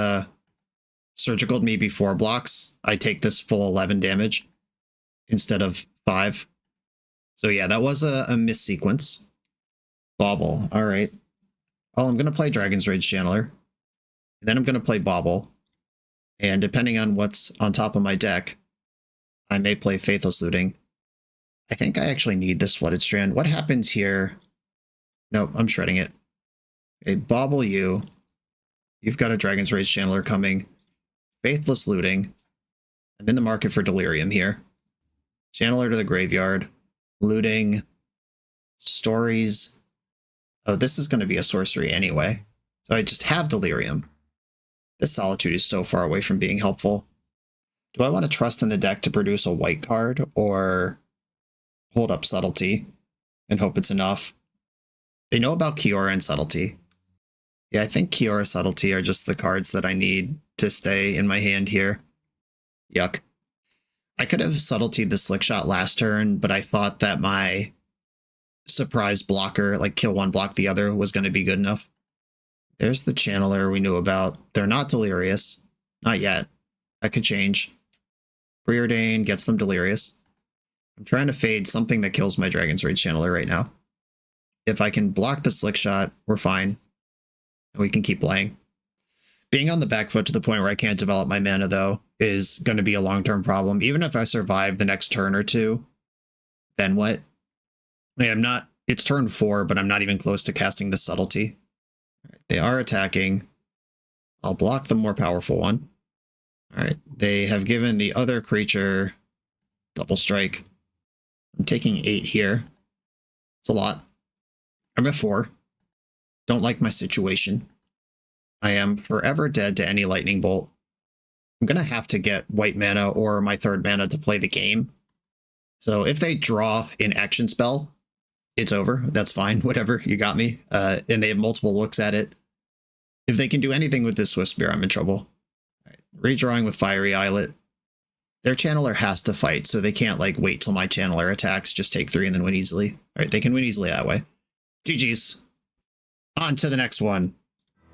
surgicaled me before blocks, I take this full 11 damage instead of 5. So yeah, that was a missequence. Bauble, alright. Well, I'm going to play Dragon's Rage Channeler. And then I'm going to play Bauble. And depending on what's on top of my deck, I may play Faithless Looting. I think I actually need this Flooded Strand. What happens here? Nope, I'm shredding it. Okay, Bauble you. You've got a Dragon's Rage Channeler coming. Faithless Looting. I'm in the market for Delirium here. Channeler to the graveyard. Looting. Stories. Oh, this is going to be a sorcery anyway. So I just have Delirium. This Solitude is so far away from being helpful. Do I want to trust in the deck to produce a white card, or hold up Subtlety and hope it's enough? They know about Kiora and Subtlety. Yeah, I think Kiora, Subtlety are just the cards that I need to stay in my hand here. Yuck. I could have Subtletied the Slick Shot last turn, but I thought that my surprise blocker, like kill one, block the other, was going to be good enough. There's the Channeler we knew about. They're not Delirious. Not yet. That could change. Preordain gets them Delirious. I'm trying to fade something that kills my Dragon's Rage Channeler right now. If I can block the Slick Shot, we're fine. And we can keep playing. Being on the back foot to the point where I can't develop my mana, though, is going to be a long-term problem. Even if I survive the next turn or two, then what? Like, I'm not... It's turn 4, but I'm not even close to casting the Subtlety. Right, they are attacking. I'll block the more powerful one. Alright, they have given the other creature double strike. I'm taking 8 here. It's a lot. I'm at 4. Don't like my situation. I am forever dead to any Lightning Bolt. I'm going to have to get white mana or my third mana to play the game. So if they draw an action spell, it's over. That's fine. Whatever. You got me. And they have multiple looks at it. If they can do anything with this Swiftspear, I'm in trouble. All right. Redrawing with Fiery Islet. Their Channeler has to fight, so they can't like wait till my Channeler attacks, just take 3 and then win easily. All right, they can win easily that way. GG's. On to the next one.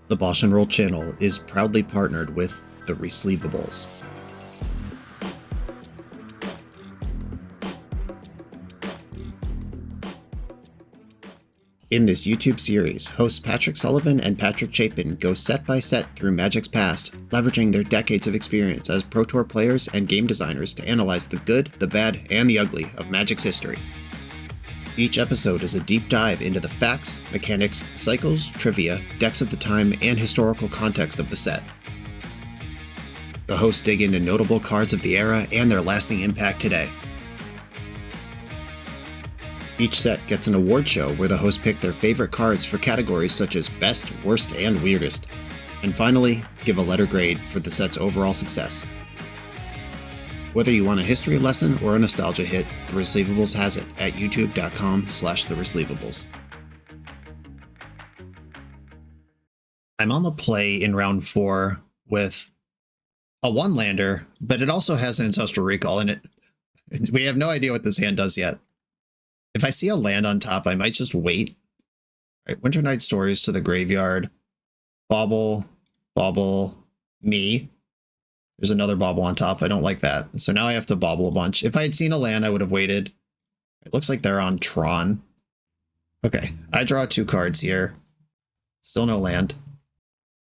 The BoshNRoll channel is proudly partnered with the Resleevables. In this YouTube series, hosts Patrick Sullivan and Patrick Chapin go set by set through Magic's past, leveraging their decades of experience as Pro Tour players and game designers to analyze the good, the bad, and the ugly of Magic's history. Each episode is a deep dive into the facts, mechanics, cycles, trivia, decks of the time, and historical context of the set. The hosts dig into notable cards of the era and their lasting impact today. Each set gets an award show where the hosts pick their favorite cards for categories such as Best, Worst, and Weirdest. And finally, give a letter grade for the set's overall success. Whether you want a history lesson or a nostalgia hit, The Receivables has it at youtube.com/thereceivables. I'm on the play in round 4 with a 1-lander, but it also has an Ancestral Recall in it. We have no idea what this hand does yet. If I see a land on top, I might just wait. All right, Winter Night Stories to the graveyard. Bauble, bauble, me. There's another bauble on top. I don't like that. So now I have to bauble a bunch. If I had seen a land, I would have waited. It looks like they're on Tron. Okay, I draw 2 cards here. Still no land.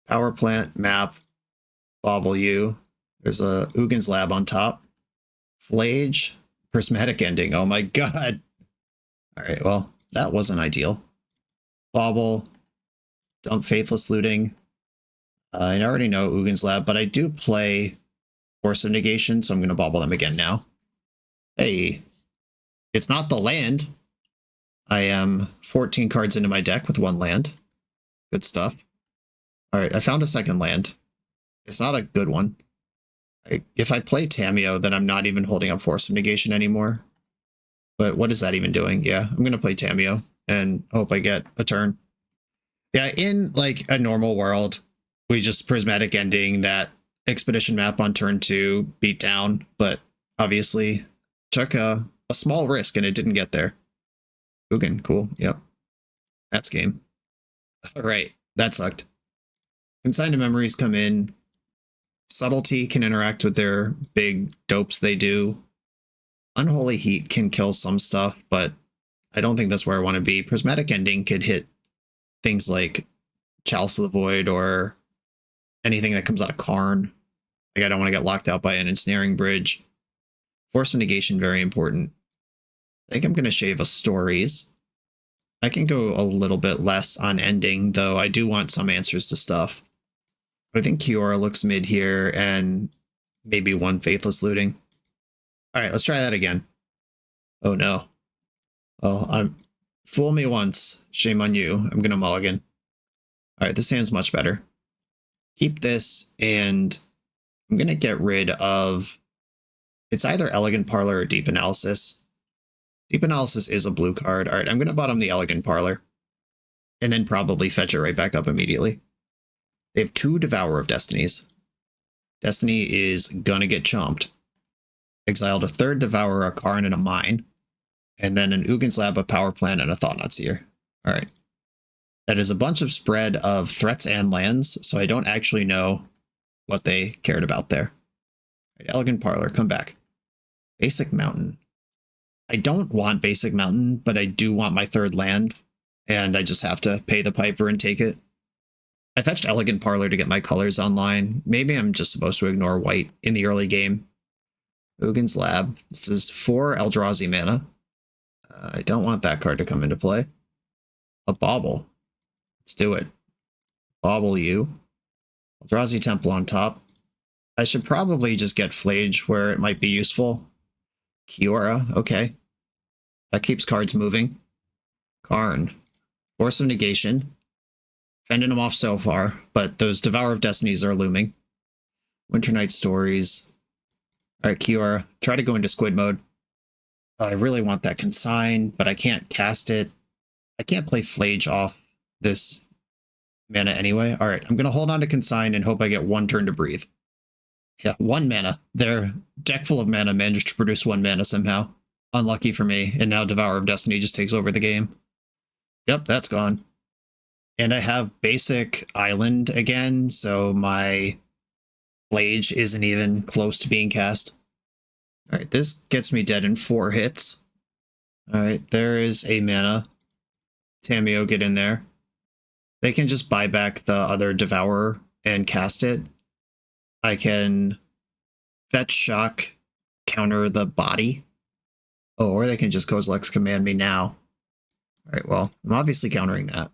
Power plant, map, bauble you. There's a Ugin's Lab on top. Flage, prismatic ending. Oh my god. All right, well, that wasn't ideal. Bauble, dump Faithless Looting. I already know Ugin's Lab, but I do play Force of Negation, so I'm going to bauble them again now. Hey, it's not the land. I am 14 cards into my deck with 1 land. Good stuff. All right, I found a second land. It's not a good one. If I play Tamiyo, then I'm not even holding up Force of Negation anymore. But what is that even doing? Yeah, I'm going to play Tamiyo and hope I get a turn. Yeah, in like a normal world, we just prismatic ending that expedition map on turn 2, beat down, but obviously took a small risk and it didn't get there. Ugin, cool. Yep. That's game. All right, that sucked. Consigned Memories come in. Subtlety can interact with their big dopes they do. Unholy Heat can kill some stuff, but I don't think that's where I want to be. Prismatic Ending could hit things like Chalice of the Void or anything that comes out of Karn. Like I don't want to get locked out by an Ensnaring Bridge. Force of Negation, very important. I think I'm going to shave a Stories. I can go a little bit less on ending, though I do want some answers to stuff. I think Kiora looks mid here, and maybe 1 Faithless Looting. All right, let's try that again. Oh no. Oh, fool me once. Shame on you. I'm going to mulligan. All right, this hand's much better. Keep this, and I'm going to get rid of... It's either Elegant Parlor or Deep Analysis. Deep Analysis is a blue card. All right, I'm going to bottom the Elegant Parlor. And then probably fetch it right back up immediately. They have 2 Devourer of Destinies. Destiny is going to get chomped. Exiled a 3rd Devourer, a Karn, and a Mine. And then an Ugin's Lab, a Power Plant, and a Thought-Knot Seer. All right. That is a bunch of spread of threats and lands, so I don't actually know what they cared about there. Right, Elegant Parlor, come back. Basic Mountain. I don't want Basic Mountain, but I do want my 3rd land, and I just have to pay the piper and take it. I fetched Elegant Parlor to get my colors online. Maybe I'm just supposed to ignore white in the early game. Ugin's Lab. This is 4 Eldrazi mana. I don't want that card to come into play. A Bauble. Let's do it. Bauble you. Eldrazi Temple on top. I should probably just get Flage where it might be useful. Kiora, okay. That keeps cards moving. Karn. Force of Negation. Fending them off so far, but those Devourer of Destinies are looming. Winter Night Stories. Alright, Kiora, try to go into Squid mode. I really want that Consign, but I can't cast it. I can't play Flage off this mana anyway. Alright, I'm going to hold on to Consign and hope I get 1 turn to breathe. Yeah, 1 mana. Their deck full of mana managed to produce 1 mana somehow. Unlucky for me, and now Devourer of Destiny just takes over the game. Yep, that's gone. And I have basic Island again, so my Flage isn't even close to being cast. Alright, this gets me dead in 4 hits. Alright, there is a mana. Tamiyo, get in there. They can just buy back the other Devourer and cast it. I can fetch Shock, counter the body. Oh, or they can just Kozilek's Command me now. All right, well, I'm obviously countering that.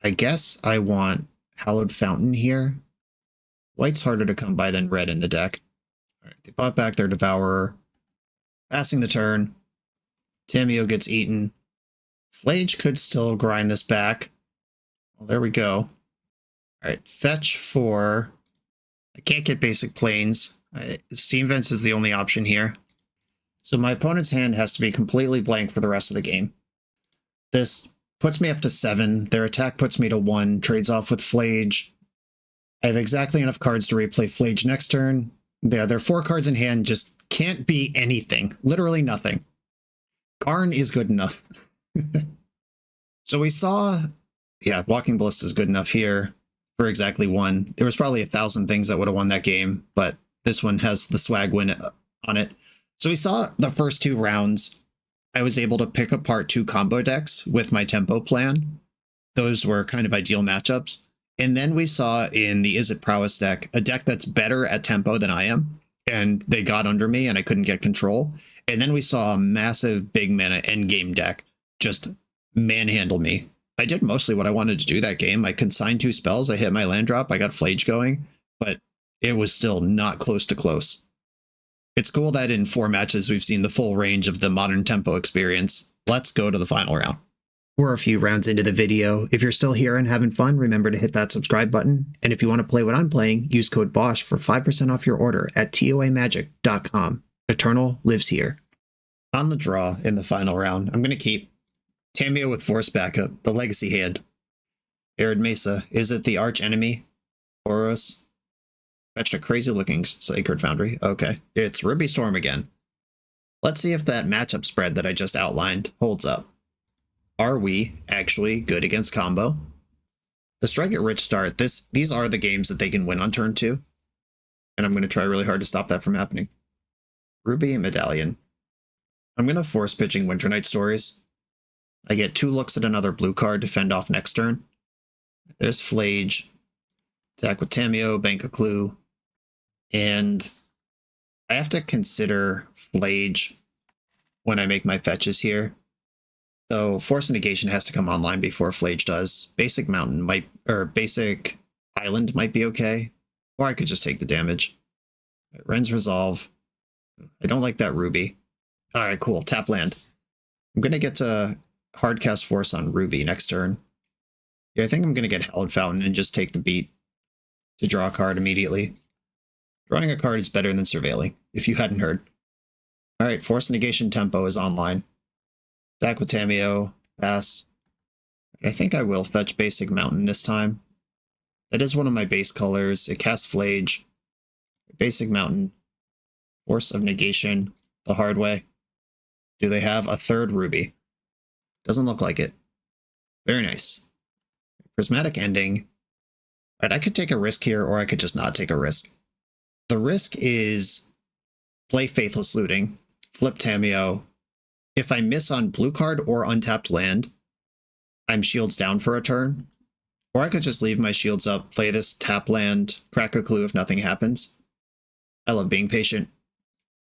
I guess I want Hallowed Fountain here. White's harder to come by than red in the deck. All right, they bought back their Devourer. Passing the turn. Tamiyo gets eaten. Flage could still grind this back. Well, there we go. All right, fetch for... I can't get basic planes. Steam Vents is the only option here. So my opponent's hand has to be completely blank for the rest of the game. This puts me up to 7. Their attack puts me to 1. Trades off with Flage. I have exactly enough cards to replay Flage next turn. Their 4 cards in hand just can't be anything. Literally nothing. Karn is good enough. So we saw... Yeah, Walking Ballista is good enough here for exactly 1. There was probably 1,000 things that would have won that game, but this one has the swag win on it. So we saw the first 2 rounds. I was able to pick apart 2 combo decks with my tempo plan. Those were kind of ideal matchups. And then we saw in the Is It Prowess deck, a deck that's better at tempo than I am. And they got under me and I couldn't get control. And then we saw a massive big mana endgame deck just manhandle me. I did mostly what I wanted to do that game. I consigned 2 spells, I hit my land drop, I got Flage going, but it was still not close to close. It's cool that in 4 matches we've seen the full range of the modern tempo experience. Let's go to the final round. We're a few rounds into the video. If you're still here and having fun, remember to hit that subscribe button. And if you want to play what I'm playing, use code BOSH for 5% off your order at toamagic.com. Eternal lives here. On the draw in the final round, I'm going to keep Tamiyo with Force Backup, the legacy hand. Arid Mesa, is it the arch enemy? Oros? Fetched a crazy looking Sacred Foundry. Okay, it's Ruby Storm again. Let's see if that matchup spread that I just outlined holds up. Are we actually good against combo? The Strike at Rich start, these are the games that they can win on turn 2. And I'm going to try really hard to stop that from happening. Ruby Medallion. I'm going to force pitching Winter Night Stories. I get 2 looks at another blue card to fend off next turn. There's Flage. Attack with Tamiyo, bank a clue. And I have to consider Flage when I make my fetches here. So Force Negation has to come online before Flage does. Basic Mountain might, or Basic Island might be okay. Or I could just take the damage. Ren's Resolve. I don't like that Ruby. Alright, cool. Tap land. I'm going to get to Hardcast Force on Ruby next turn. Yeah, I think I'm going to get Hallowed Fountain and just take the beat to draw a card immediately. Drawing a card is better than surveilling, if you hadn't heard. Alright, Force Negation Tempo is online. Attack with Tamiyo, pass. And I think I will fetch Basic Mountain this time. That is one of my base colors. It casts Flage. Basic Mountain. Force of Negation, the hard way. Do they have a 3rd Ruby? Doesn't look like it. Very nice. Prismatic Ending. Alright, I could take a risk here, or I could just not take a risk. The risk is play Faithless Looting, flip Tamiyo. If I miss on blue card or untapped land, I'm shields down for a turn. Or I could just leave my shields up, play this, tap land, crack a clue if nothing happens. I love being patient.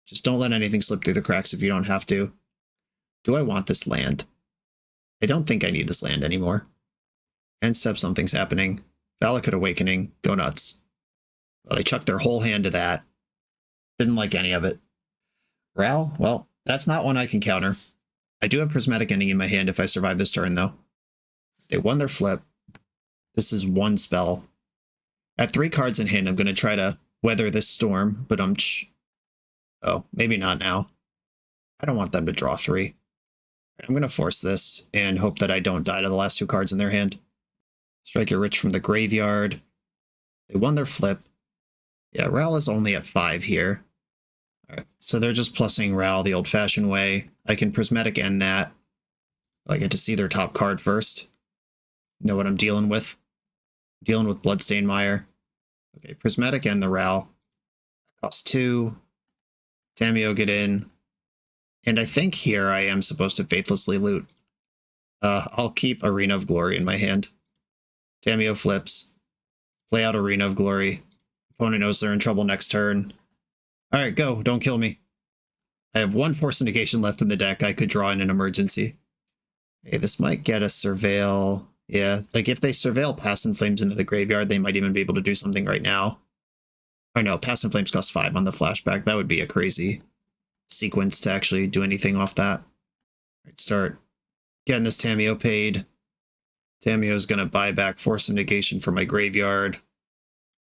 Just don't let anything slip through the cracks if you don't have to. Do I want this land? I don't think I need this land anymore. End step, something's happening. Valakut Awakening, go nuts. Well, they chucked their whole hand to that. Didn't like any of it. Ral, well, that's not one I can counter. I do have Prismatic Ending in my hand if I survive this turn, though. They won their flip. This is 1 spell. At 3 cards in hand, I'm going to try to weather this storm, but oh, maybe not now. I don't want them to draw 3. I'm going to force this and hope that I don't die to the last 2 cards in their hand. Strike Your Rich from the graveyard. They won their flip. Yeah, Ral is only at 5 here. Alright, so they're just plussing Ral the old-fashioned way. I can Prismatic End that. I get to see their top card first. Know what I'm dealing with. I'm dealing with Bloodstained Mire. Okay, Prismatic End the Ral. Cost 2. Tamiyo get in. And I think here I am supposed to faithlessly loot. I'll keep Arena of Glory in my hand. Tamiyo flips. Play out Arena of Glory. Opponent knows they're in trouble next turn. Alright, go. Don't kill me. I have 1 Force Negation left in the deck I could draw in an emergency. Hey, this might get a surveil. Yeah, like if they surveil Past in Flames into the graveyard, they might even be able to do something right now. Or no, Past in Flames costs 5 on the flashback. That would be a crazy sequence to actually do anything off that. Right, start getting this Tamiyo paid. Tamiyo's going to buy back Force of Negation for my graveyard.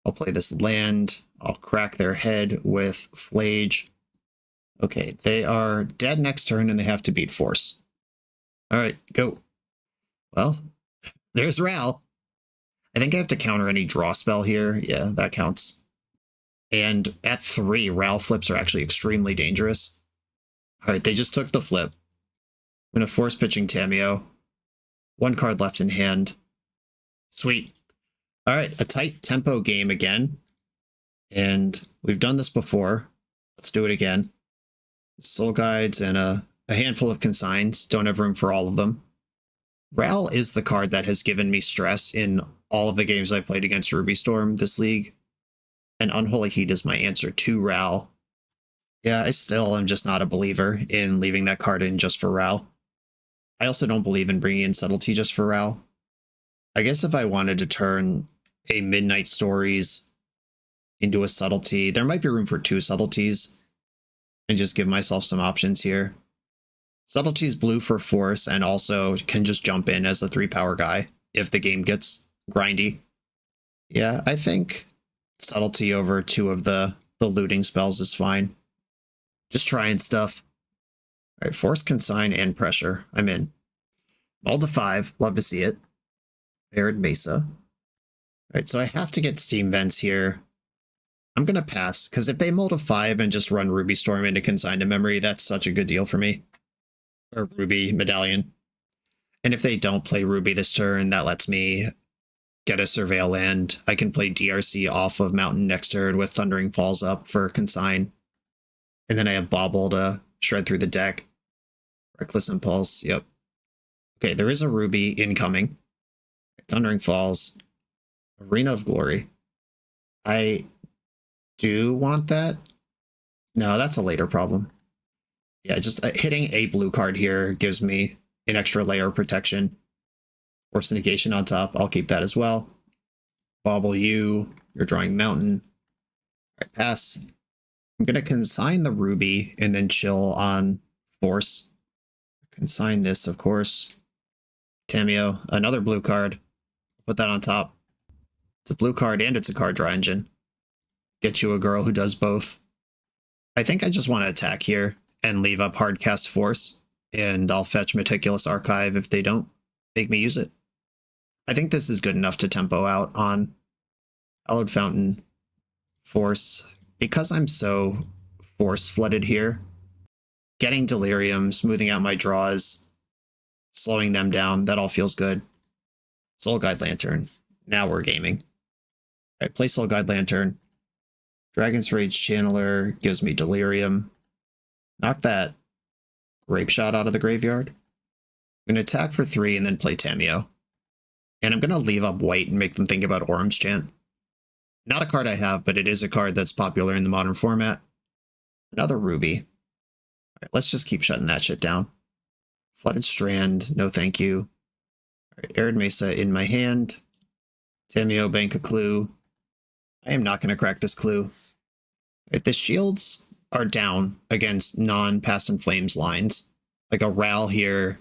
I'll play this land. I'll crack their head with Flage. Okay, they are dead next turn and they have to beat Force. All right, go. Well, there's Ral. I think I have to counter any draw spell here. Yeah, that counts. And at 3, Ral flips are actually extremely dangerous. All right, they just took the flip. I'm going to force pitching Tamiyo. 1 card left in hand. Sweet. All right, a tight tempo game again. And we've done this before. Let's do it again. Soul Guides and a handful of consigns. Don't have room for all of them. Ral is the card that has given me stress in all of the games I've played against Ruby Storm this league. And Unholy Heat is my answer to Ral. Yeah, I still am just not a believer in leaving that card in just for Ral. I also don't believe in bringing in Subtlety just for Ral. I guess if I wanted to turn a Midnight Stories into a Subtlety, there might be room for 2 Subtleties, and just give myself some options here. Subtlety's blue for Force, and also can just jump in as a 3-power guy if the game gets grindy. Yeah, I think Subtlety over 2 of the looting spells is fine. Just trying stuff. All right, Force, Consign, and Pressure. I'm in. All to 5. Love to see it. Arid Mesa. All right, so I have to get Steam Vents here. I'm going to pass, because if they mull to 5 and just run Ruby Storm into Consign to Memory, that's such a good deal for me. Or Ruby Medallion. And if they don't play Ruby this turn, that lets me get a Surveil land. I can play DRC off of Mountain next turn with Thundering Falls up for Consign. And then I have Bobble to shred through the deck. Reckless Impulse, yep. Okay, there is a Ruby incoming. Thundering Falls. Arena of Glory. I do want that. No, that's a later problem. Yeah, just hitting a blue card here gives me an extra layer of protection. Force Negation on top. I'll keep that as well. Bobble you. You're drawing Mountain. All right, pass. I'm going to consign the Ruby and then chill on Force. Consign this, of course. Tamiyo, another blue card. Put that on top. It's a blue card and it's a card draw engine. Get you a girl who does both. I think I just want to attack here and leave up Hardcast Force, and I'll fetch Meticulous Archive if they don't make me use it. I think this is good enough to tempo out on Hallowed Fountain, Force. Because I'm so Force flooded here, getting Delirium, smoothing out my draws, slowing them down, that all feels good. Soul Guide Lantern. Now we're gaming. All right, play Soul Guide Lantern. Dragon's Rage Channeler gives me Delirium. Knock that Grape Shot out of the graveyard. I'm going to attack for 3 and then play Tamiyo. And I'm going to leave up white and make them think about Orum's Chant. Not a card I have, but it is a card that's popular in the modern format. Another Ruby. All right, let's just keep shutting that shit down. Flooded Strand, no thank you. All right, Arid Mesa in my hand. Tamiyo, bank a clue. I am not going to crack this clue. Right, the shields are down against non-Past in Flames lines. Like a Ral here,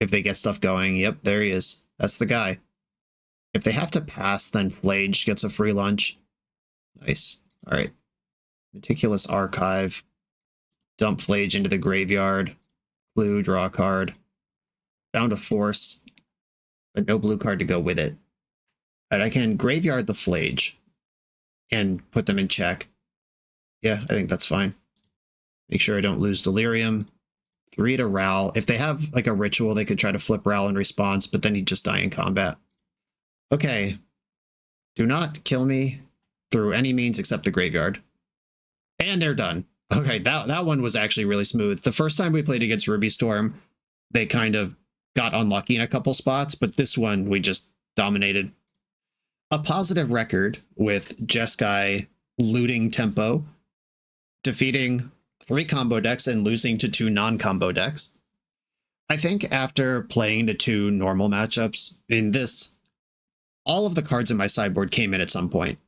if they get stuff going. Yep, there he is. That's the guy. If they have to pass, then Flage gets a free lunch. Nice. All right. Meticulous Archive. Dump Flage into the graveyard. Blue, draw a card. Found a Force, but no blue card to go with it. All right, I can graveyard the Flage and put them in check. Yeah, I think that's fine. Make sure I don't lose Delirium. 3 to Ral. If they have like a ritual, they could try to flip Ral in response, but then he'd just die in combat. Okay. Do not kill me through any means except the graveyard. And they're done. Okay, that one was actually really smooth. The first time we played against Ruby Storm, they kind of got unlucky in a couple spots, but this one we just dominated. A positive record with Jeskai looting tempo, defeating 3 combo decks and losing to 2 non-combo decks. I think after playing the two normal matchups in this, all of the cards in my sideboard came in at some point.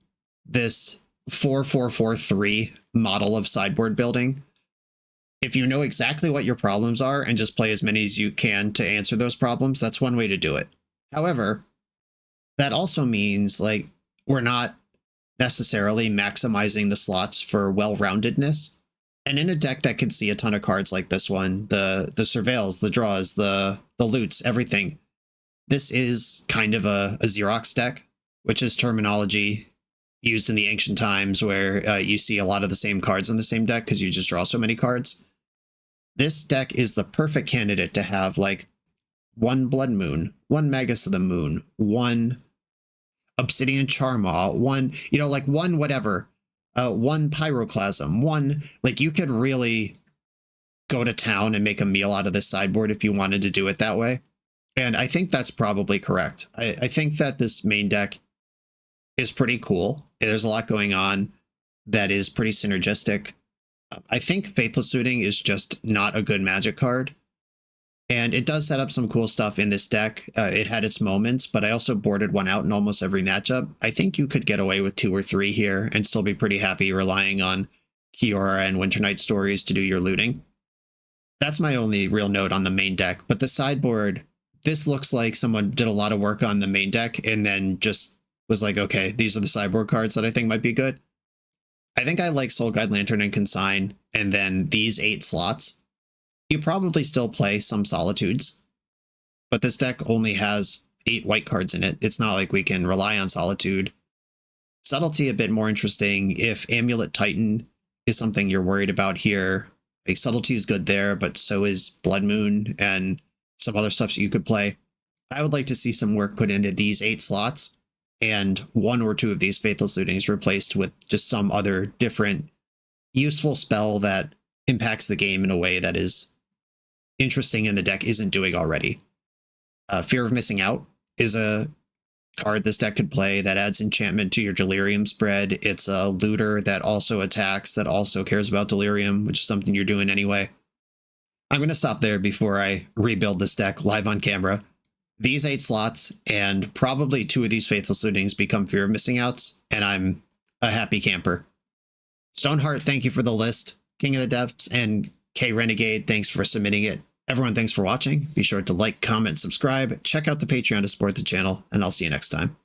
This 4-4-4-3 model of sideboard building, if you know exactly what your problems are and just play as many as you can to answer those problems, that's one way to do it. However, that also means like we're not necessarily maximizing the slots for well-roundedness. And in a deck that can see a ton of cards like this one, the surveils, the draws, the loots, everything, this is kind of a Xerox deck, which is terminology used in the ancient times where you see a lot of the same cards in the same deck because you just draw so many cards. This deck is the perfect candidate to have like one Blood Moon, one Magus of the Moon, one Obsidian Charmaw, one, you know, like one whatever, one Pyroclasm, one, like you could really go to town and make a meal out of this sideboard if you wanted to do it that way. And I think that's probably correct. I think that this main deck is pretty cool. There's a lot going on that is pretty synergistic. I think Faithless Looting is just not a good Magic card. And it does set up some cool stuff in this deck. It had its moments, but I also boarded one out in almost every matchup. I think you could get away with 2 or 3 here and still be pretty happy relying on Kiora and Winternight Stories to do your looting. That's my only real note on the main deck. But the sideboard, this looks like someone did a lot of work on the main deck and then just was like, okay, these are the sideboard cards that I think might be good. I think I like Soul Guide Lantern and Consign, and then these 8 slots. You probably still play some Solitudes, but this deck only has 8 white cards in it. It's not like we can rely on Solitude. Subtlety a bit more interesting. If Amulet Titan is something you're worried about here, like Subtlety is good there, but so is Blood Moon and some other stuff that you could play. I would like to see some work put into these 8 slots, and 1 or 2 of these Faithless Lootings replaced with just some other different useful spell that impacts the game in a way that is interesting and the deck isn't doing already. Fear of Missing Out is a card this deck could play that adds enchantment to your Delirium spread. It's a looter that also attacks, that also cares about Delirium, which is something you're doing anyway. I'm going to stop there before I rebuild this deck live on camera. These 8 slots and probably 2 of these Faithless Lootings become Fear of Missing Outs, and I'm a happy camper. Stoneheart, thank you for the list. King of the Depths and K Renegade, thanks for submitting it. Everyone, thanks for watching. Be sure to like, comment, subscribe, check out the Patreon to support the channel, and I'll see you next time.